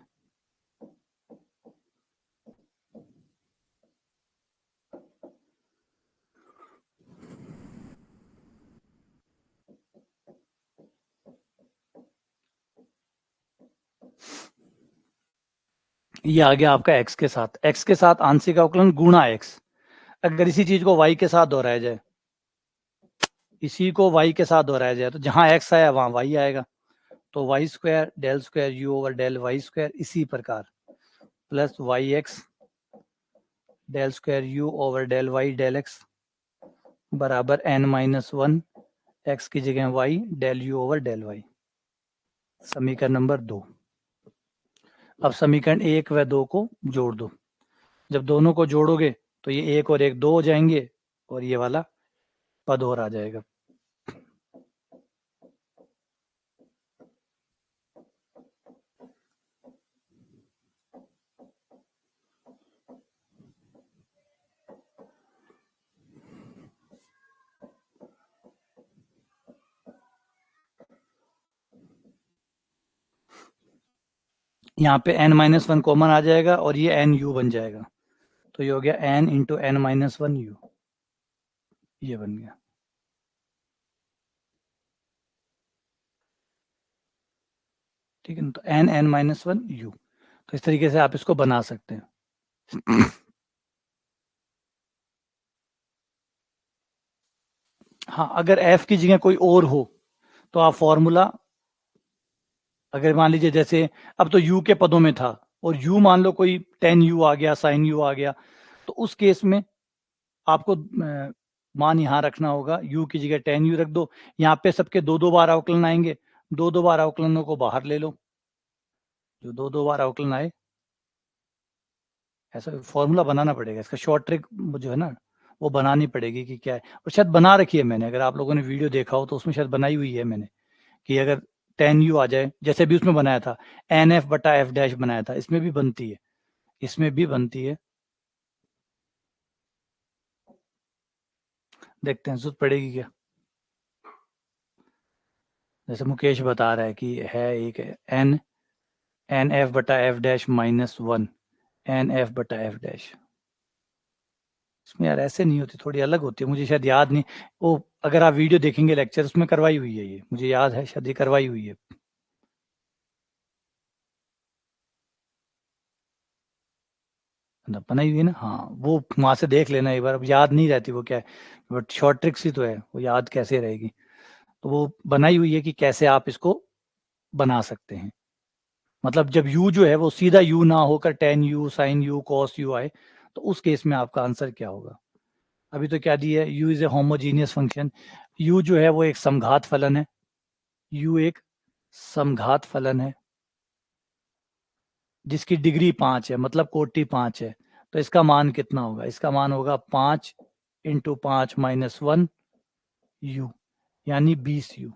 ये आ गया आपका x के साथ आंशिक अवकलन गुणा x। अगर इसी चीज को y के साथ दोहराया जाए, इसी को y के साथ दोहराया जाए तो जहां x आया वहां y आएगा, तो y square del square you over del y square इसी प्रकार plus y x del square you over del y del x बराबर n-1 x की जगह y del you over del y. समीकरण नंबर 2। अब समीकरण 1 व 2 को जोड़ दो, जब दोनों को जोड़ोगे तो ये 1 और 1 2 हो जाएंगे और ये वाला पद और आ जाएगा। यहाँ पे n-1 कॉमन आ जाएगा और ये एन यू बन जाएगा, तो ये हो गया n इंटू n-1 यू, ये बन गया। ठीक है ना, तो n(n-1 u), तो इस तरीके से आप इसको बना सकते हैं। हाँ, अगर f की जगह कोई और हो तो आप फॉर्मूला, अगर मान लीजिए जैसे अब तो u के पदों में था और u मान लो कोई tan u आ गया, sin u आ गया, तो उस केस में आपको मान यहाँ रखना होगा, u की जगह tan u रख दो, यहाँ पे सबके दो दो बार अवकलन आएंगे, दो दो बार अवकलनों को बाहर ले लो, जो दो दो बार अवकलन आए, ऐसा फॉर्मूला बनाना पड़ेगा इसका, शॉर्ट ट्रिक जो है ना वो बनानी पड़ेगी कि क्या है, और शायद बना रखी है मैंने, अगर आप लोगों ने वीडियो देखा हो तो उसमें शायद बनाई हुई है मैंने, कि अगर tan u आ जाए, जैसे भी उसमें बनाया था NF बटा F डैश बनाया था, इसमें भी बनती है, इसमें भी बनती है, देखते हैं जरूरत पड़ेगी क्या। जैसे मुकेश बता रहा है कि है एक एन एफ बटा एफ डैश -1 NF बटा एफ डैश, इसमें यार ऐसे नहीं होती, थोड़ी अलग होती है, मुझे शायद याद नहीं, वो अगर आप वीडियो देखेंगे लेक्चर उसमें करवाई हुई है, ये मुझे याद है शायद ये करवाई हुई है, बनाई हुई है ना, हाँ वो वहां से देख लेना एक बार, अब याद नहीं रहती वो क्या है, बट शॉर्ट ट्रिक्स ही तो है, वो याद कैसे रहेगी, तो वो बनाई हुई है कि कैसे आप इसको बना सकते हैं, मतलब जब u जो है वो सीधा u ना होकर tan u sin u cos u आए, तो उस केस में आपका आंसर क्या होगा। अभी तो क्या दी है, u is a homogeneous function, u जो है वो एक समघात फलन है, u एक समघात फलन है जिसकी डिग्री 5 है, मतलब कोटि 5 है, तो इसका मान कितना होगा, इसका मान होगा 5 इंटू 5 - 1 u, यानी 20 u।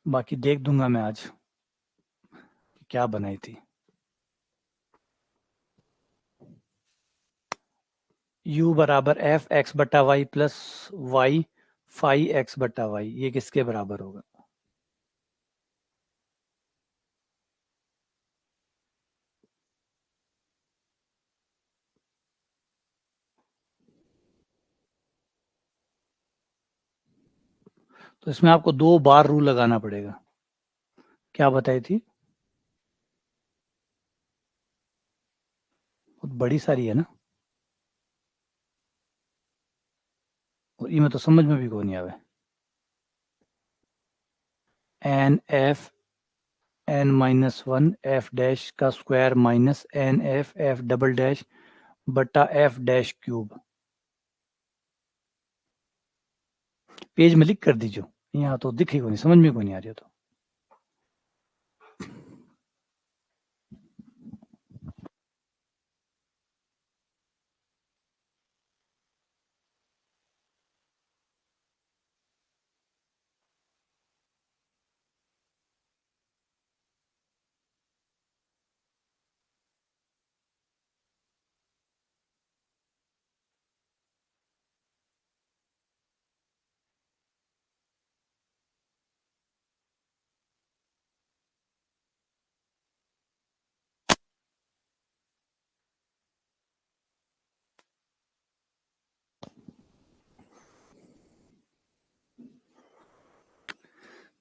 बाकी देख दूंगा मैं आज कि क्या बनाई थी। u बराबर एफ एक्स बटा y plus y phi x बटा वाई, ये किसके बराबर होगा। तो इसमें आपको 2 बार रूल लगाना पड़ेगा, क्या बताई थी, बहुत बड़ी सारी है ना, और ये में तो समझ में भी को नहीं आवे, N F n-1 F dash का square minus N F F double dash बटा एफ डैश क्यूब, पेज में लिख कर दीजिए, यहाँ तो दिख ही को नहीं, समझ में को नहीं आ रही हो तो।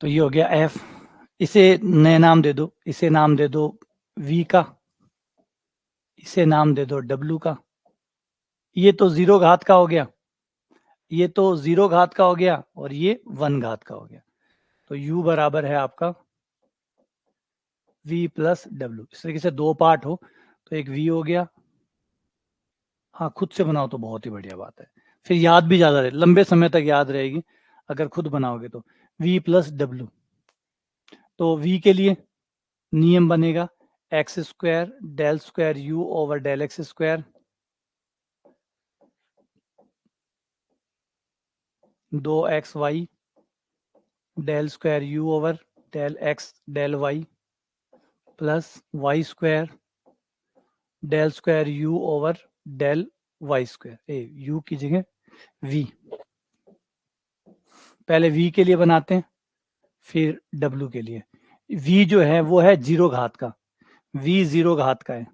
तो ये हो गया एफ, इसे नए नाम दे दो, इसे नाम दे दो v का, इसे नाम दे दो w का, ये तो 0 घात का हो गया, ये तो 0 घात का हो गया, और ये 1 घात का हो गया, तो u बराबर है आपका v प्लस डब्ल्यू, इस तरीके से 2 पार्ट हो तो एक v हो गया, हाँ खुद से बनाओ तो बहुत ही बढ़िया बात है, फिर याद भी ज्यादा रहे, लंबे समय तक याद रहेगी अगर खुद बनाओगे तो, v प्लस डब्ल्यू, तो v के लिए नियम बनेगा x square del square u over del x square, 2xy del square u over del x del y plus Y square del square u over del y square, u की जगह v, पहले v के लिए बनाते हैं फिर w के लिए, v जो है वो है 0 घात का, v 0 घात का है,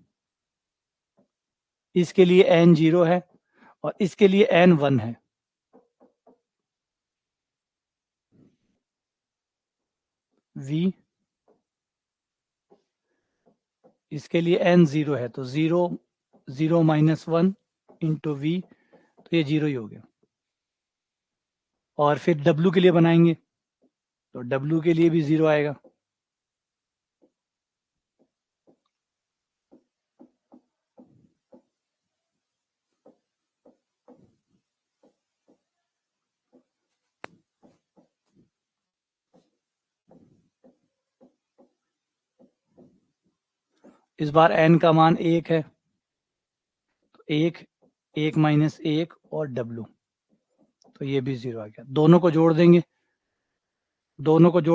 इसके लिए n 0 है और इसके लिए n 1 है, v इसके लिए n 0 है तो 0 0 माइनस 1 इंटू v, तो ये 0 ही हो गया। और फिर w के लिए बनाएंगे तो w के लिए भी 0 आएगा। इस बार n का मान 1 है, तो 1 माइनस 1 और w, तो ये भी 0 आ गया। दोनों को जोड़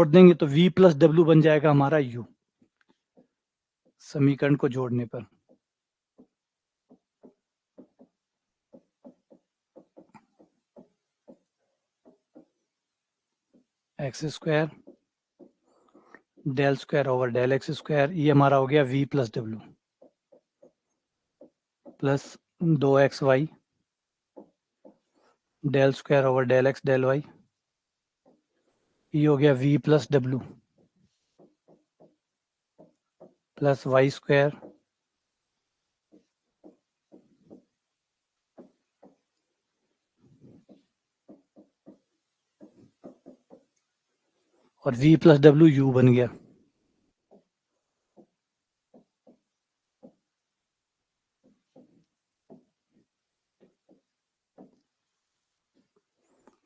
देंगे तो v प्लस w बन जाएगा हमारा u, समीकरण को जोड़ने पर। X square del square over del x square, ये हमारा हो गया v प्लस डब्ल्यू, plus 2xy del square over del x del y, ये हो गया v प्लस डब्ल्यू प्लस वाई स्क्वायर और v प्लस डब्ल्यू u बन गया।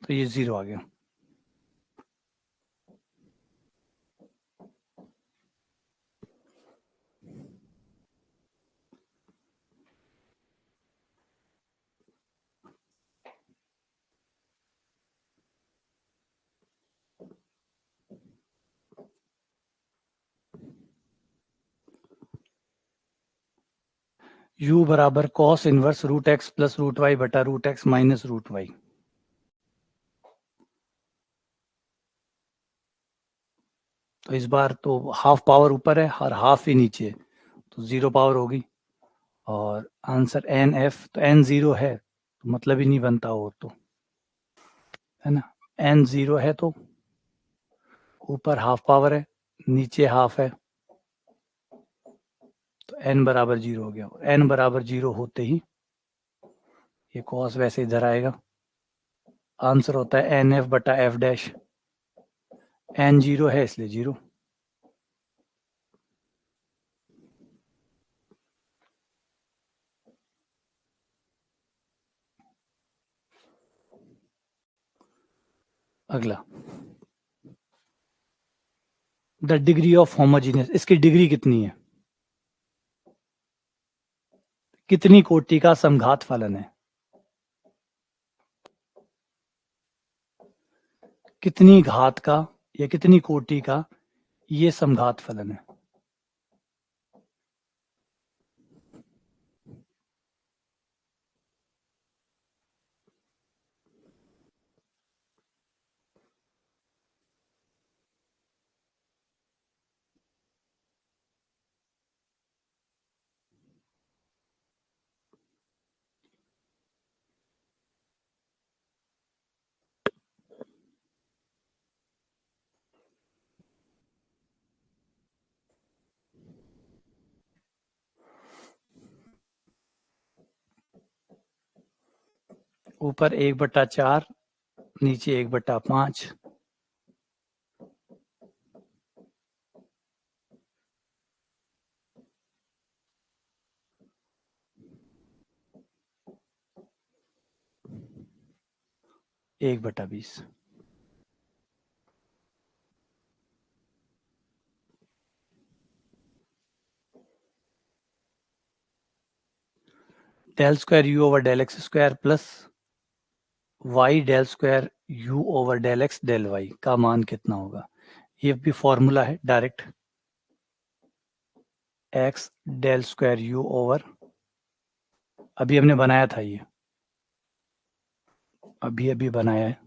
तो ये 0 आ गया। u बराबर cos inverse root X plus root Y बटा root X minus root Y. तो इस बार तो हाफ पावर ऊपर है और हाफ ही नीचे है, तो 0 पावर होगी। और आंसर एन एफ, तो एन 0 है तो मतलब ही नहीं बनता, और तो है ना, एन 0 है तो ऊपर हाफ पावर है, नीचे हाफ है, तो n बराबर 0 हो गया। n बराबर 0 होते ही ये cos वैसे इधर आएगा। आंसर होता है एन एफ बटा एफ डैश, n 0 है इसलिए 0। अगला, द डिग्री ऑफ होमोजीनियस, इसकी डिग्री कितनी है, कितनी कोटि का समघात फलन है, कितनी घात का या कितनी कोटि का ये समघात फलन है। ऊपर 1/4, नीचे 1/5। एक बटा 20। Del square you over del x square plus Y del square you over del x del y का मान कितना होगा। ये भी फॉर्मूला है direct, x del square you over, अभी हमने बनाया था ये, अभी अभी बनाया है।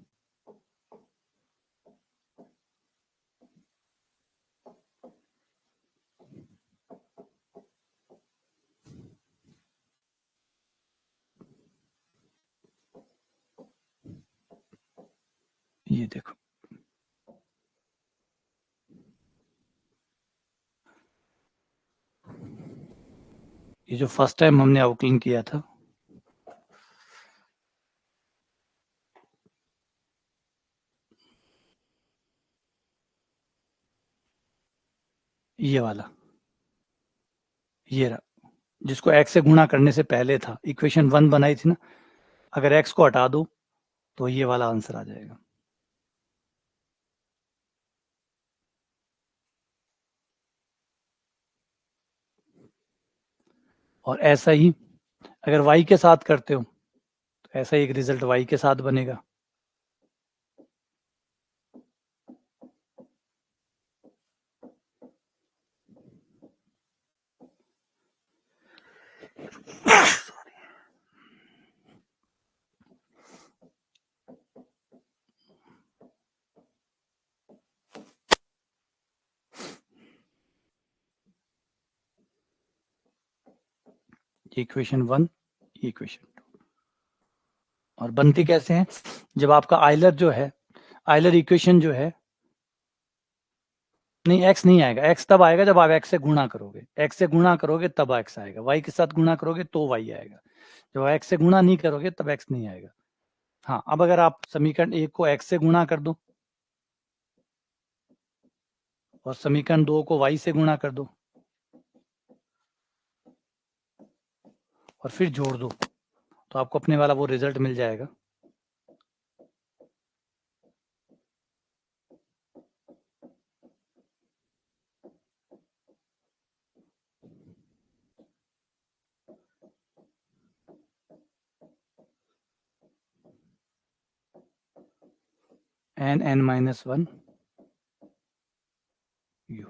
ये देखो, ये जो फर्स्ट टाइम हमने अवकलन किया था, ये वाला, ये रहा, जिसको x से गुणा करने से पहले था, इक्वेशन 1 बनाई थी ना, अगर x को हटा दो तो ये वाला आंसर आ जाएगा। और ऐसा ही अगर y के साथ करते हो तो ऐसा ही एक रिजल्ट y के साथ बनेगा। इक्वेशन 1, इक्वेशन 2, और बनती कैसे हैं, जब आपका आइलर जो है, आइलर इक्वेशन जो है, नहीं x नहीं आएगा, x तब आएगा जब आप x से गुणा करोगे, x से गुणा करोगे तब x आएगा, y के साथ गुणा करोगे तो y आएगा, जब x से गुणा नहीं करोगे तब x नहीं आएगा। हाँ, अब अगर आप समीकरण 1 को x से गुणा कर दो और समीकरण 2 को y से गुणा कर दो और फिर जोड़ दो तो आपको अपने वाला वो रिजल्ट मिल जाएगा। n(n-1) u,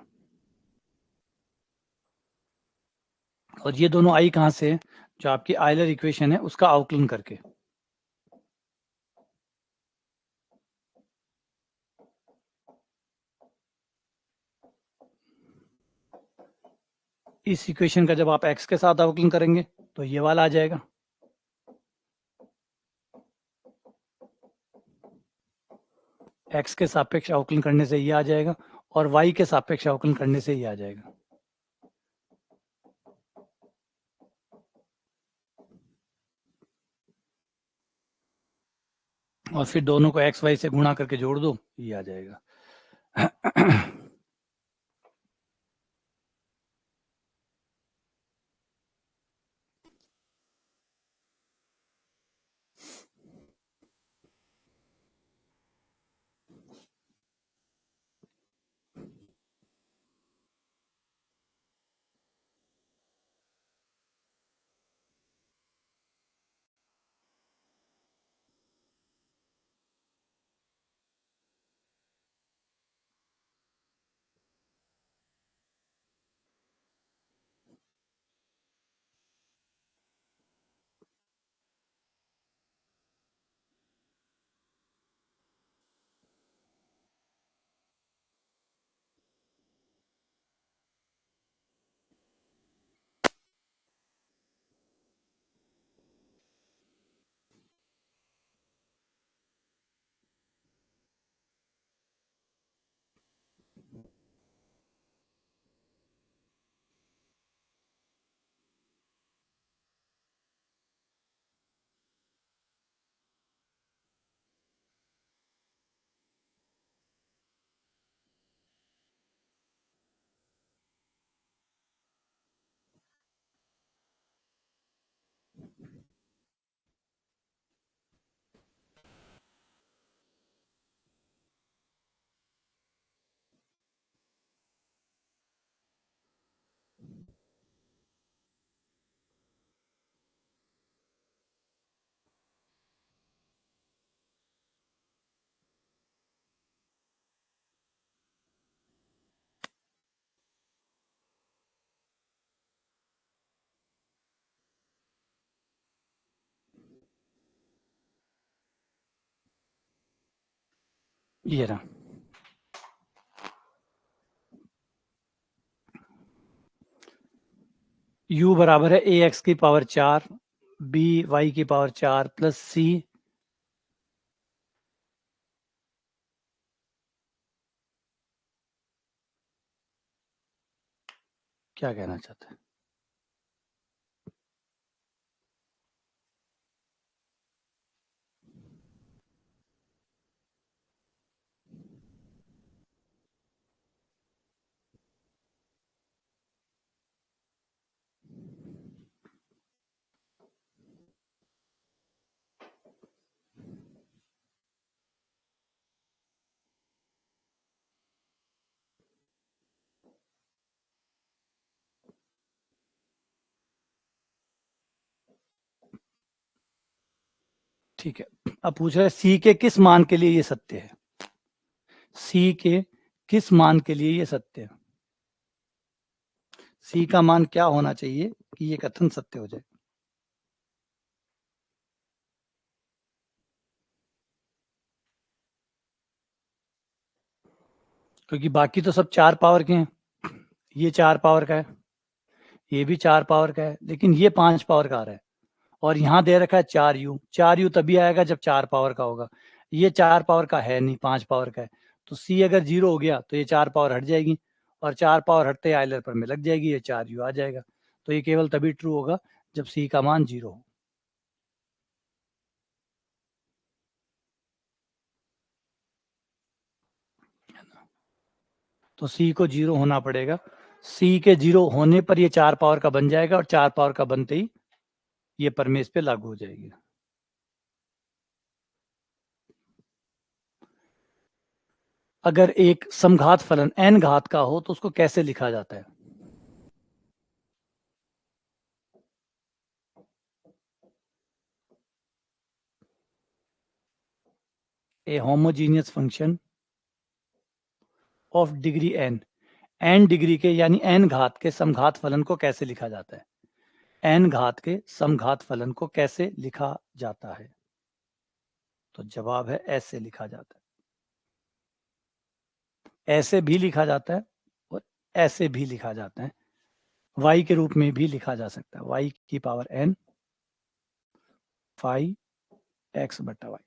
और ये दोनों आई कहां से है, जो आपकी आइलर इक्वेशन है उसका अवकलन करके। इस इक्वेशन का जब आप x के साथ अवकलन करेंगे तो ये वाला आ जाएगा, x के सापेक्ष अवकलन करने से ये आ जाएगा और y के सापेक्ष अवकलन करने से ये आ जाएगा। और फिर दोनों को x y से गुणा करके जोड़ दो, ये आ जाएगा। ये रहा, u बराबर है ax की पावर 4 by की पावर 4 प्लस c, क्या कहना चाहते हैं, ठीक है, अब पूछ रहा है सी के किस मान के लिए ये सत्य है, सी के किस मान के लिए ये सत्य है, सी का मान क्या होना चाहिए कि ये कथन सत्य हो जाए। क्योंकि बाकी तो सब 4 पावर के हैं, ये 4 पावर का है, ये भी 4 पावर का है, लेकिन ये 5 पावर का आ रहा है, और यहाँ दे रखा है 4u, 4u तभी आएगा जब 4 पावर का होगा, ये 4 पावर का है नहीं, 5 पावर का है, तो c अगर 0 हो गया तो ये 4 पावर हट जाएगी, और 4 पावर हटते आइलर पर में लग जाएगी, ये 4u आ जाएगा, तो ये केवल तभी ट्रू होगा जब c का मान 0 हो। तो c को 0 होना पड़ेगा, c के 0 होने पर ये 4 पावर का बन जाएगा, और 4 पावर का बनते ही ये परमेश पे लागू हो जाएगी। अगर एक समघात फलन n घात का हो तो उसको कैसे लिखा जाता है। A homogeneous function of degree n degree के यानी n घात के समघात फलन को कैसे लिखा जाता है, n घात के समघात फलन को कैसे लिखा जाता है, तो जवाब है ऐसे लिखा जाता है, ऐसे भी लिखा जाता है और ऐसे भी लिखा जाता है, y के रूप में भी लिखा जा सकता है, y की पावर n फाई x बटा y।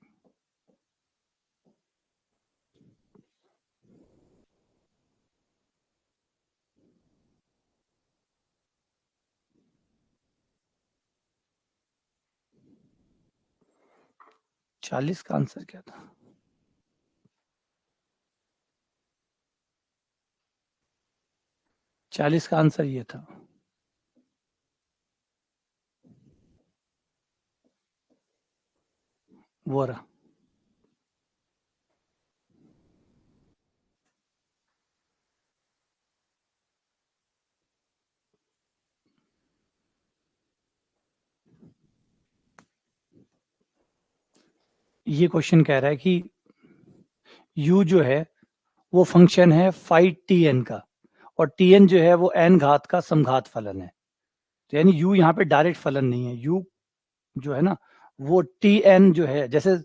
चालीस का आंसर क्या था, 40 का आंसर ये था। वो रहा, ये क्वेश्चन कह रहा है कि u जो है वो फंक्शन है फाई टी एन का, और टी एन जो है वो n घात का समघात फलन है, तो यानी u यहाँ पे डायरेक्ट फलन नहीं है, u जो है ना वो टी एन जो है, जैसे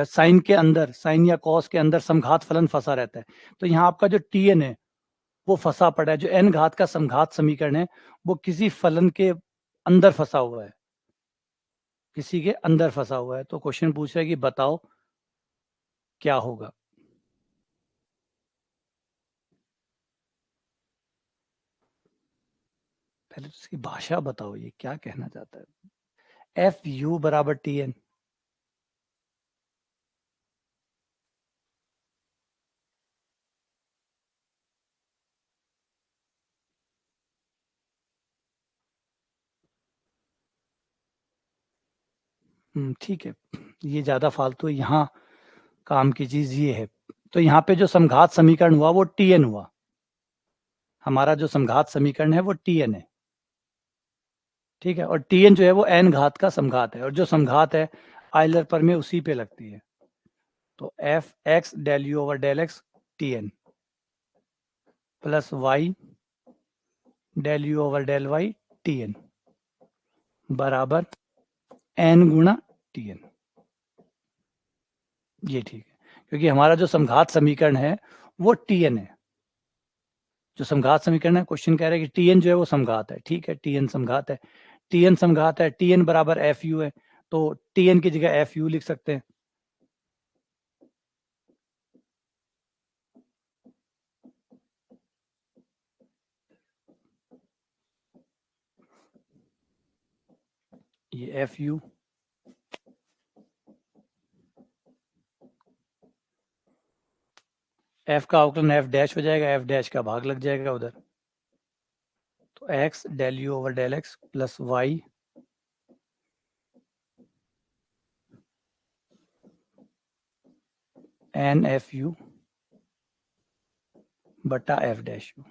साइन के अंदर, साइन या कॉस के अंदर समघात फलन फंसा रहता है, तो यहाँ आपका जो टी एन है वो फंसा पड़ा है, जो n घात का समघात समीकरण है वो किसी फलन के अंदर फंसा हुआ है, किसी के अंदर फंसा हुआ है, तो क्वेश्चन पूछ रहा है कि बताओ क्या होगा। पहले तो इसकी भाषा बताओ, ये क्या कहना चाहता है, एफ यू बराबर टी एन, ठीक है, ये ज्यादा फालतू है, यहाँ काम की चीज ये है, तो यहाँ पे जो समघात समीकरण हुआ वो टी एन हुआ, हमारा जो समघात समीकरण है वो टी एन है, ठीक है, और टी एन जो है वो एन घात का समघात है, और जो समघात है आइलर पर में उसी पे लगती है, तो f x del you over del x t n plus Y del you over del y t n बराबर एन गुणा टी एन, ये ठीक है, क्योंकि हमारा जो समघात समीकरण है वो टी एन है, जो समघात समीकरण है, क्वेश्चन कह रहा है कि टी एन जो है वो समघात है, ठीक है, टी एन समघात है, टी एन समघात है, टी एन बराबर एफ यू है, तो टी एन की जगह एफ यू लिख सकते हैं, ये एफ यू एफ का अवकलन एफ डैश हो जाएगा, एफ डैश का भाग लग जाएगा उधर, तो x del you over del x plus y n f u बटा एफ डैश यू।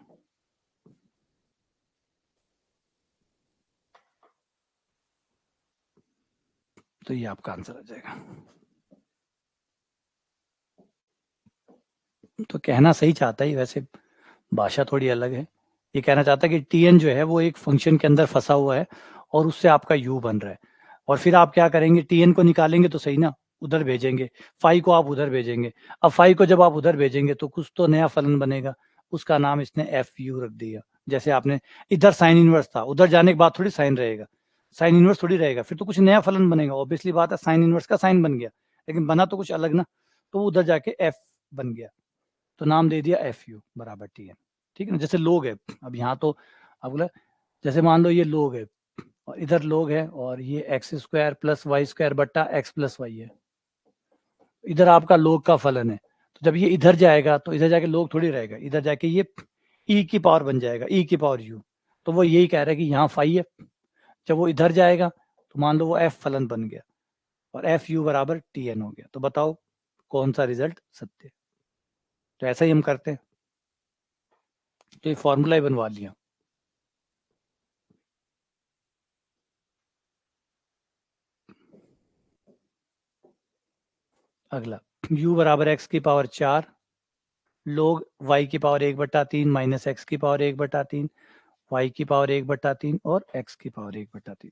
तो ये आपका आंसर आ जाएगा। तो कहना सही चाहता है, वैसे भाषा थोड़ी अलग है। ये कहना चाहता है कि टीएन जो है वो एक फंक्शन के अंदर फंसा हुआ है और उससे आपका यू बन रहा है, और फिर आप क्या करेंगे, टीएन को निकालेंगे तो सही ना, उधर भेजेंगे, फाई को आप उधर भेजेंगे। अब फाई को जब आप उधर भेजेंगे तो कुछ तो नया फलन बनेगा, उसका नाम इसने एफ यू रख दिया। जैसे आपने इधर साइन इनवर्स था, उधर जाने के बाद थोड़ी साइन रहेगा, साइन इनवर्स थोड़ी रहेगा, फिर तो कुछ नया फलन बनेगा। ऑब्वियसली बात है, साइन इनवर्स का साइन बन गया, लेकिन बना तो कुछ अलग ना, तो उधर जाके एफ बन गया, तो नाम दे दिया एफ यू बराबर टी एन। ठीक है ना, जैसे लोग है, अब यहाँ तो अब बोला, जैसे मान लो ये लोग है और इधर लोग है और ये x square plus Y square बट्टा एक्स प्लस वाई है, इधर आपका लोग का फलन है। तो जब ये इधर जाएगा तो इधर जाके लोग थोड़ी रहेगा, इधर जाके ये ई की पावर बन जाएगा, ई की पावर यू। तो वो यही कह रहा है कि यहाँ फाई है, जब वो इधर जाएगा तो मान लो वो एफ फलन बन गया और एफ यू बराबर टी एन हो गया। तो बताओ कौन सा रिजल्ट सत्य है। तो ऐसा ही हम करते हैं, तो ये फॉर्मूला ही बनवा लिया। अगला, u बराबर एक्स की पावर 4 लोग y की पावर 1/3 माइनस एक्स की पावर 1/3 y की पावर 1/3 और x की पावर 1/3।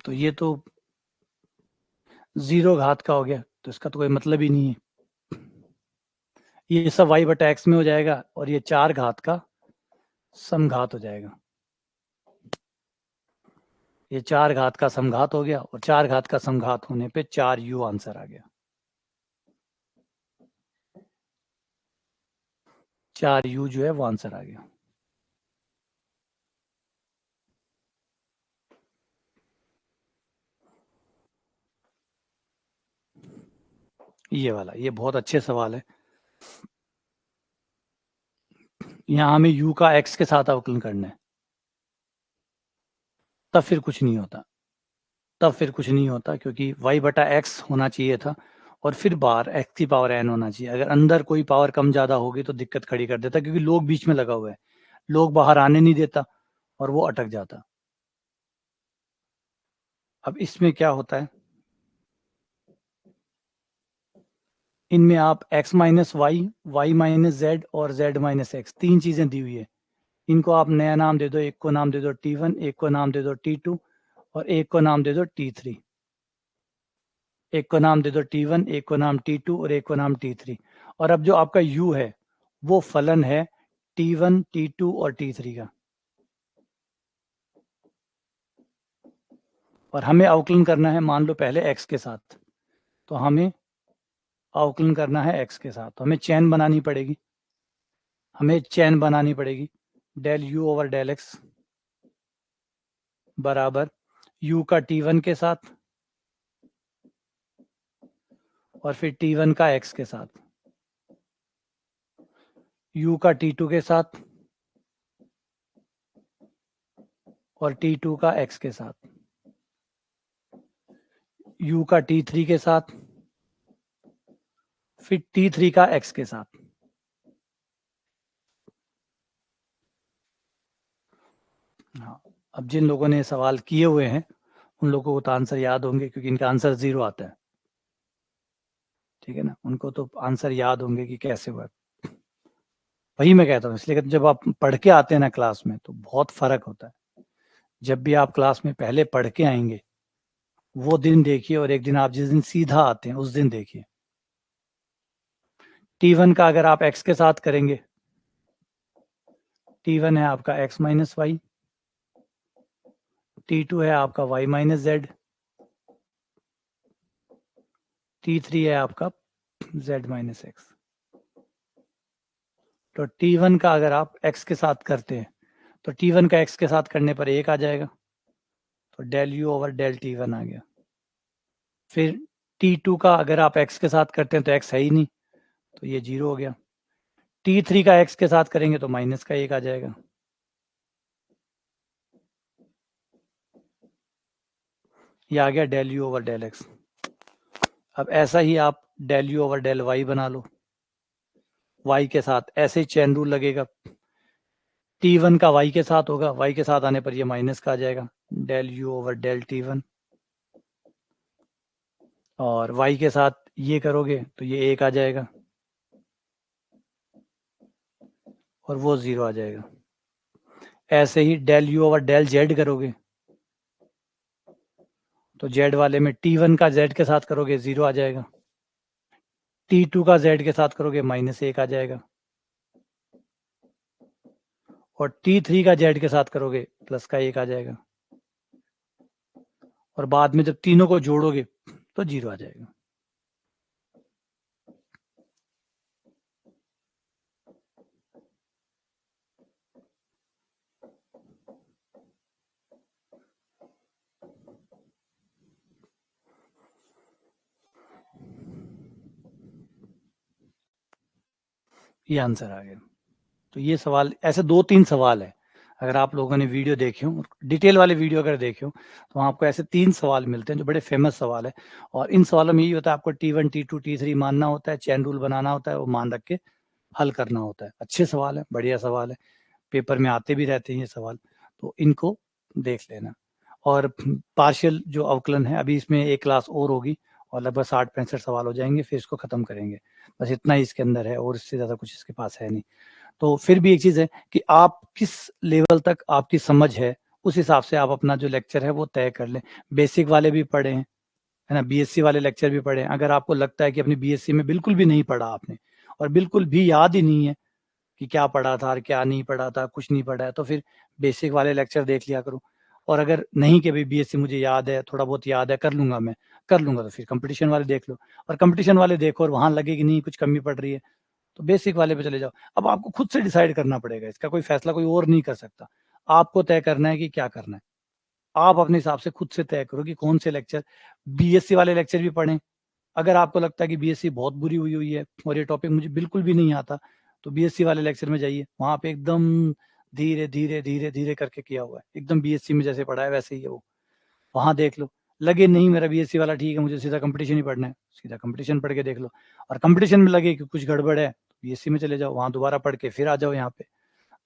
तो ये तो 0 घात का हो गया, तो इसका तो कोई मतलब ही नहीं है। ये सब y/x में हो जाएगा और ये 4 घात का समघात हो जाएगा। ये 4 घात का समघात हो गया और 4 घात का समघात होने पे 4u आंसर आ गया। 4u जो है वो आंसर आ गया। ये वाला, ये बहुत अच्छे सवाल है। यहाँ हमें u का x के साथ अवकलन करना है, तब फिर कुछ नहीं होता, तब फिर कुछ नहीं होता, क्योंकि y/x होना चाहिए था और फिर बाहर x की पावर n होना चाहिए। अगर अंदर कोई पावर कम ज़्यादा होगी तो दिक्कत खड़ी कर देता, क्योंकि लोग बीच में लगा हुआ है, लोग बाहर आने नहीं देता और वो अटक जाता। अब इसमें क्या होता है, इनमें आप x minus y, y minus z और z माइनस एक्स, 3 चीज़ें दी हुई है। इनको आप नया नाम दे दो, एक को नाम दे दो T1, एक को नाम दे दो T2 और एक को नाम दे दो T3। एक को नाम दे दो T1, एक को नाम T2 और एक को नाम T3। और अब जो आपका U है वो फलन है T1, T2 और T3 का, और हमें अवकलन करना है, मान लो पहले x के साथ, तो हमें अवकलन करना है x के साथ, तो हमें चैन बनानी पड़ेगी, हमें चैन बनानी पड़ेगी। Del u over del x बराबर u का T1 के साथ और फिर T1 का x के साथ, u का T2 के साथ और T2 का x के साथ, u का T3 के साथ, फिर T3 का x के साथ। हाँ, अब जिन लोगों ने सवाल किए हुए हैं उन लोगों को तो आंसर याद होंगे, क्योंकि इनका आंसर 0 आता है। ठीक है ना, उनको तो आंसर याद होंगे कि कैसे हुआ। वही मैं कहता हूँ, इसलिए जब आप पढ़ के आते हैं ना क्लास में तो बहुत फर्क होता है। जब भी आप क्लास में पहले पढ़ के आएंगे वो दिन देखिए, और एक दिन आप जिस दिन सीधा आते हैं उस दिन देखिए। T1 का अगर आप x के साथ करेंगे, T1 है आपका x माइनस वाई, T2 है आपका y माइनस जेड, T3 है आपका z माइनस एक्स। तो T1 का अगर आप x के साथ करते हैं तो T1 का x के साथ करने पर 1 आ जाएगा, तो del u over del T1 आ गया। फिर T2 का अगर आप x के साथ करते हैं तो x है ही नहीं, तो ये 0 हो गया। T3 का x के साथ करेंगे तो माइनस का 1 आ जाएगा। ये आ गया del u over del x। अब ऐसा ही आप del u over del y बना लो, y के साथ ऐसे ही चेन रूल लगेगा। T1 का y के साथ होगा, y के साथ आने पर ये माइनस का आ जाएगा, del u over del T1। और y के साथ ये करोगे तो ये 1 आ जाएगा और वो 0 आ जाएगा। ऐसे ही del u over del z करोगे तो z वाले में T1 का z के साथ करोगे 0 आ जाएगा, T2 का z के साथ करोगे -1 आ जाएगा, और T3 का z के साथ करोगे प्लस का 1 आ जाएगा, और बाद में जब तीनों को जोड़ोगे तो 0 आ जाएगा। ये आंसर आ गया। तो ये सवाल, ऐसे 2-3 सवाल है, अगर आप लोगों ने वीडियो देखे हो, डिटेल वाले वीडियो अगर देखे हो तो आपको ऐसे 3 सवाल मिलते हैं जो बड़े फेमस सवाल है। और इन सवालों में यही होता है, आपको T1 T2 T3 मानना होता है, चेन रूल बनाना होता है, वो मान रख के हल करना होता है। अच्छे सवाल है, बढ़िया सवाल है, पेपर में आते भी रहते हैं ये सवाल, तो इनको देख लेना। और पार्शियल जो अवकलन है, अभी इसमें एक क्लास और होगी और लगभग 60-65 सवाल हो जाएंगे, फिर इसको खत्म करेंगे। बस इतना ही इसके अंदर है और इससे ज़्यादा कुछ इसके पास है नहीं। तो फिर भी एक चीज़ है कि आप किस लेवल तक आपकी समझ है, उस हिसाब से आप अपना जो लेक्चर है वो तय कर लें। बेसिक वाले भी पढ़ें, है ना, बीएससी वाले लेक्चर भी पढ़ें। अगर आपको लगता है कि अपनी बीएससी में बिल्कुल भी नहीं पढ़ा आपने और बिल्कुल भी याद ही नहीं है कि क्या पढ़ा था और क्या नहीं पढ़ा था, कुछ नहीं पढ़ा है, तो फिर बेसिक वाले लेक्चर देख लिया करो। और अगर नहीं कि भाई बीएससी मुझे याद है, थोड़ा बहुत याद है, कर लूँगा मैं, कर लूँगा, तो फिर कंपटीशन वाले देख लो। और कंपटीशन वाले देखो और वहाँ लगे कि नहीं कुछ कमी पड़ रही है, तो बेसिक वाले पे चले जाओ। अब आपको खुद से डिसाइड करना पड़ेगा, इसका कोई फैसला कोई और नहीं कर सकता। आपको तय करना है कि क्या करना है। आप अपने हिसाब से खुद से तय करो कि कौन से लेक्चर, बीएससी वाले लेक्चर भी पढ़ें। अगर आपको लगता है कि बीएससी बहुत बुरी हुई हुई है और ये टॉपिक मुझे बिल्कुल भी नहीं आता, तो बीएससी वाले लेक्चर में जाइए, वहाँ पे एकदम धीरे, धीरे, धीरे, धीरे करके किया हुआ है। एकदम बीएससी में जैसे पढ़ा है वैसे ही है वो। वहाँ देख लो। लगे नहीं मेरा बीएससी वाला ठीक है, मुझे सीधा कॉम्पिटिशन ही पढ़ना है, सीधा कॉम्पिटिशन पढ़ के देख लो। और कॉम्पिटिशन में लगे कि कुछ गड़बड़ है, बीएससी में चले जाओ, वहाँ दोबारा पढ़ के फिर आ जाओ यहाँ पे।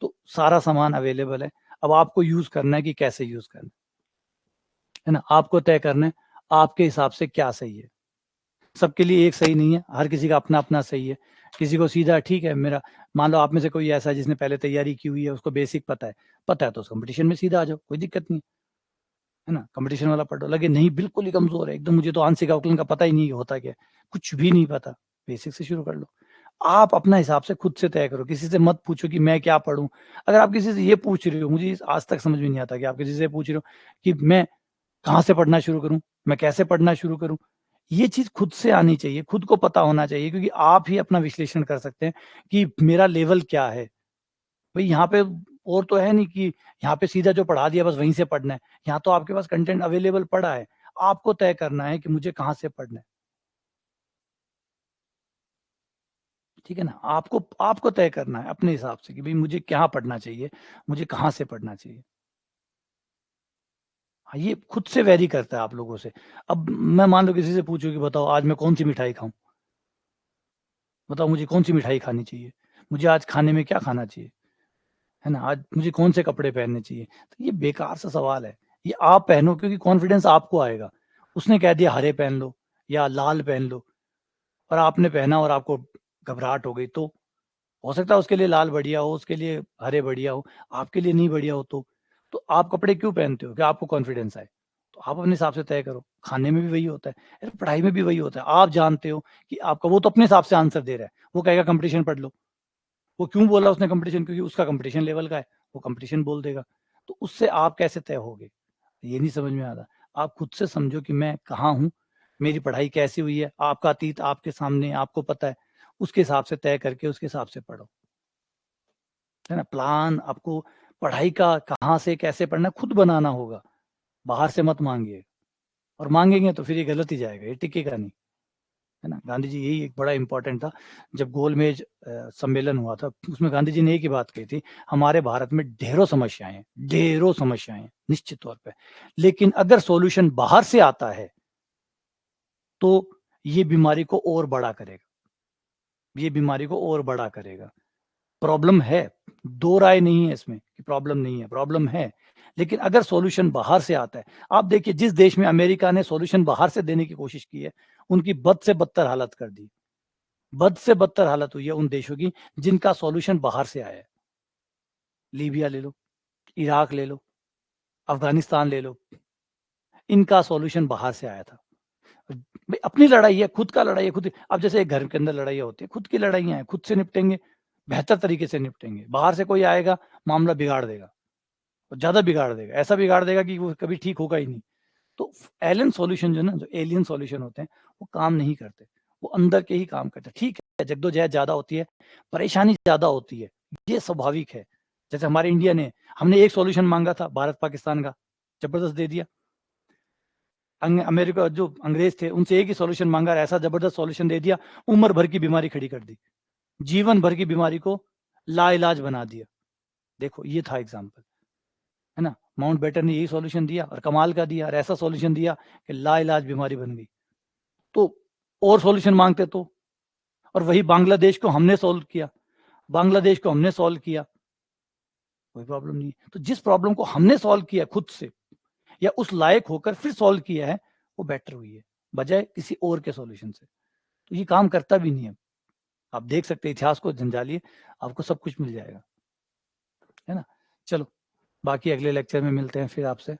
तो सारा सामान अवेलेबल है। अब आपको यूज़ करना है कि कैसे यूज़ करना है ना? आपको तय करना है, आपके हिसाब से क्या सही है। सबके लिए एक सही नहीं है, हर किसी का अपना-अपना सही है। किसी को सीधा ठीक है, मेरा मान लो आप में से कोई ऐसा है जिसने पहले तैयारी की हुई है, उसको बेसिक पता है तो उस कॉम्पिटिशन में सीधा आ जाओ, कोई दिक्कत नहीं, है ना? कॉम्पिटिशन वाला पढ़ो, लगे नहीं बिल्कुल ही कमज़ोर है, एकदम मुझे तो आंशिक अवकलन का पता ही नहीं होता क्या है, कुछ भी नहीं पता, बेसिक से शुरू कर लो। आप अपना हिसाब से खुद से तय करो, किसी से मत पूछो कि मैं क्या पढ़ूँ? अगर आप किसी से ये पूछ रहे हो, मुझे आज तक समझ में नहीं आता कि आप किसी से पूछ रहे हो कि मैं कहाँ से पढ़ना शुरू करूँ? मैं कैसे पढ़ना शुरू करूँ? ये चीज़ खुद से आनी चाहिए, खुद को पता होना चाहिए, क्योंकि आप ही अपना विश्लेषण कर सकते हैं कि मेरा लेवल क्या है। भई यहाँ पे और तो है नहीं कि यहाँ पे सीधा जो पढ़ा दिया बस वहीं से पढ़ना है। यहाँ तो आपके पास कंटेंट अवेलेबल पड़ा है। आपको तय करना है कि मुझे कहाँ से पढ़ना है। ठीक है ना? आपको आपको तय करना है अपने हिसाब से कि भई मुझे क्या पढ़ना चाहिए, मुझे कहाँ से पढ़ना चाहिए। हाँ, ये खुद से वैरी करता है आप लोगों से। अब मैं मान लो किसी से पूछूँ कि बताओ आज मैं कौन-सी मिठाई खाऊँ? बताओ मुझे कौन-सी मिठाई खानी चाहिए? मुझे आज खाने में क्या खाना चाहिए? है ना? आज मुझे कौन से कपड़े पहनने चाहिए? तो ये बेकार सा सवाल है। ये आप पहनो क्योंकि कॉन्फिडेंस आपको आएगा। उसने कह दिया हरे पहन लो या लाल पहन लो और आपने पहना और आपको घबराहट हो गई तो? हो सकता है उसके लिए लाल बढ़िया हो, उसके लिए हरे बढ़िया हो, आपके लिए नहीं बढ़िया हो तो? तो आप कपड़े क्यों पहनते हो? कि आपको कॉन्फिडेंस आए। तो आप अपने हिसाब से तय करो। खाने में भी वही होता है, अरे पढ़ाई में भी वही होता है। आप जानते हो कि आपका, वो तो अपने हिसाब से आंसर दे रहा है। वो कहेगा कॉम्पिटिशन पढ़ लो। वो क्यों बोला उसने कॉम्पिटिशन? क्योंकि उसका कॉम्पिटिशन लेवल का है, वो कॉम्पिटिशन बोल देगा। तो उससे आप कैसे तय होगे? ये नहीं समझ में आता। आप खुद से समझो कि मैं कहाँ हूँ, मेरी पढ़ाई कैसी हुई है, आपका अतीत आपके सामने आपको पता है, उसके हिसाब से तय करके उसके हिसाब से पढ़ो, है ना? प्लान आपको पढ़ाई का कहाँ से कैसे पढ़ना है खुद बनाना होगा, बाहर से मत माँगिए और माँगेंगे तो फिर ये गलत ही जाएगा, ये टिकेगा नहीं, है ना। गांधी जी यही एक बड़ा इंपॉर्टेंट था। जब गोलमेज सम्मेलन हुआ था, उसमें गांधी जी ने एक ही बात कही थी, हमारे भारत में ढेरों समस्याएं हैं, ढेरों समस्याएं हैं निश्चित तौर पे, लेकिन अगर सॉल्यूशन बाहर से आता है तो ये बीमारी को और बड़ा करेगा, ये बीमारी को और बड़ा करेगा। प्रॉब्लम है, दो राय नहीं है इसमें कि प्रॉब्लम नहीं है, प्रॉब्लम है, लेकिन अगर सॉल्यूशन बाहर से आता है, आप देखिए जिस देश में अमेरिका ने सॉल्यूशन बाहर से देने की कोशिश की है, उनकी बद से बदतर हालत कर दी, बद से बदतर हालत हुई है उन देशों की जिनका सॉल्यूशन बाहर से आया है। लीबिया ले लो, इराक ले लो, अफगानिस्तान ले लो, इनका सॉल्यूशन बाहर से आया था। भाई अपनी लड़ाई है, खुद का लड़ाई है, खुद। अब जैसे एक घर के अंदर लड़ाइयाँ होती है, खुद की लड़ाइयाँ हैं, खुद से निपटेंगे, बेहतर तरीके से निपटेंगे। बाहर से कोई आएगा, मामला बिगाड़ देगा, ज्यादा बिगाड़ देगा, ऐसा बिगाड़ देगा कि वो कभी ठीक होगा ही नहीं। तो एलियन सॉल्यूशन जो ना, जो एलियन सॉल्यूशन होते हैं, वो काम नहीं करते, वो अंदर के ही काम करते हैं। ठीक है, जद्दोजहद ज्यादा होती है, परेशानी ज्यादा होती है, ये स्वाभाविक है। जैसे हमारे इंडिया ने, हमने एक सॉल्यूशन मांगा था भारत पाकिस्तान का, जबरदस्त दे दिया। अमेरिका जो अंग्रेज थे, उनसे एक ही सॉल्यूशन मांगा, ऐसा जबरदस्त सॉल्यूशन दे दिया, उम्र भर की बीमारी खड़ी कर दी, जीवन भर की बीमारी को लाइलाज बना दिया। देखो ये था एग्जाम्पल, है ना। माउंट बेटन ने यही सॉल्यूशन दिया और कमाल का दिया, और ऐसा सॉल्यूशन दिया कि लाइलाज बीमारी बन गई। तो और सॉल्यूशन मांगते तो, और वही बांग्लादेश को हमने सॉल्व किया, बांग्लादेश को हमने सॉल्व किया, कोई प्रॉब्लम नहीं है। तो जिस प्रॉब्लम को हमने सॉल्व किया खुद से, या उस लायक होकर फिर सॉल्व किया है, वो बेटर हुई है बजाय किसी और के सॉल्यूशन से। तो ये काम करता भी नहीं है। आप देख सकते हैं, इतिहास को झंझालिए, आपको सब कुछ मिल जाएगा, है ना। चलो, बाकी अगले लेक्चर में मिलते हैं फिर आपसे।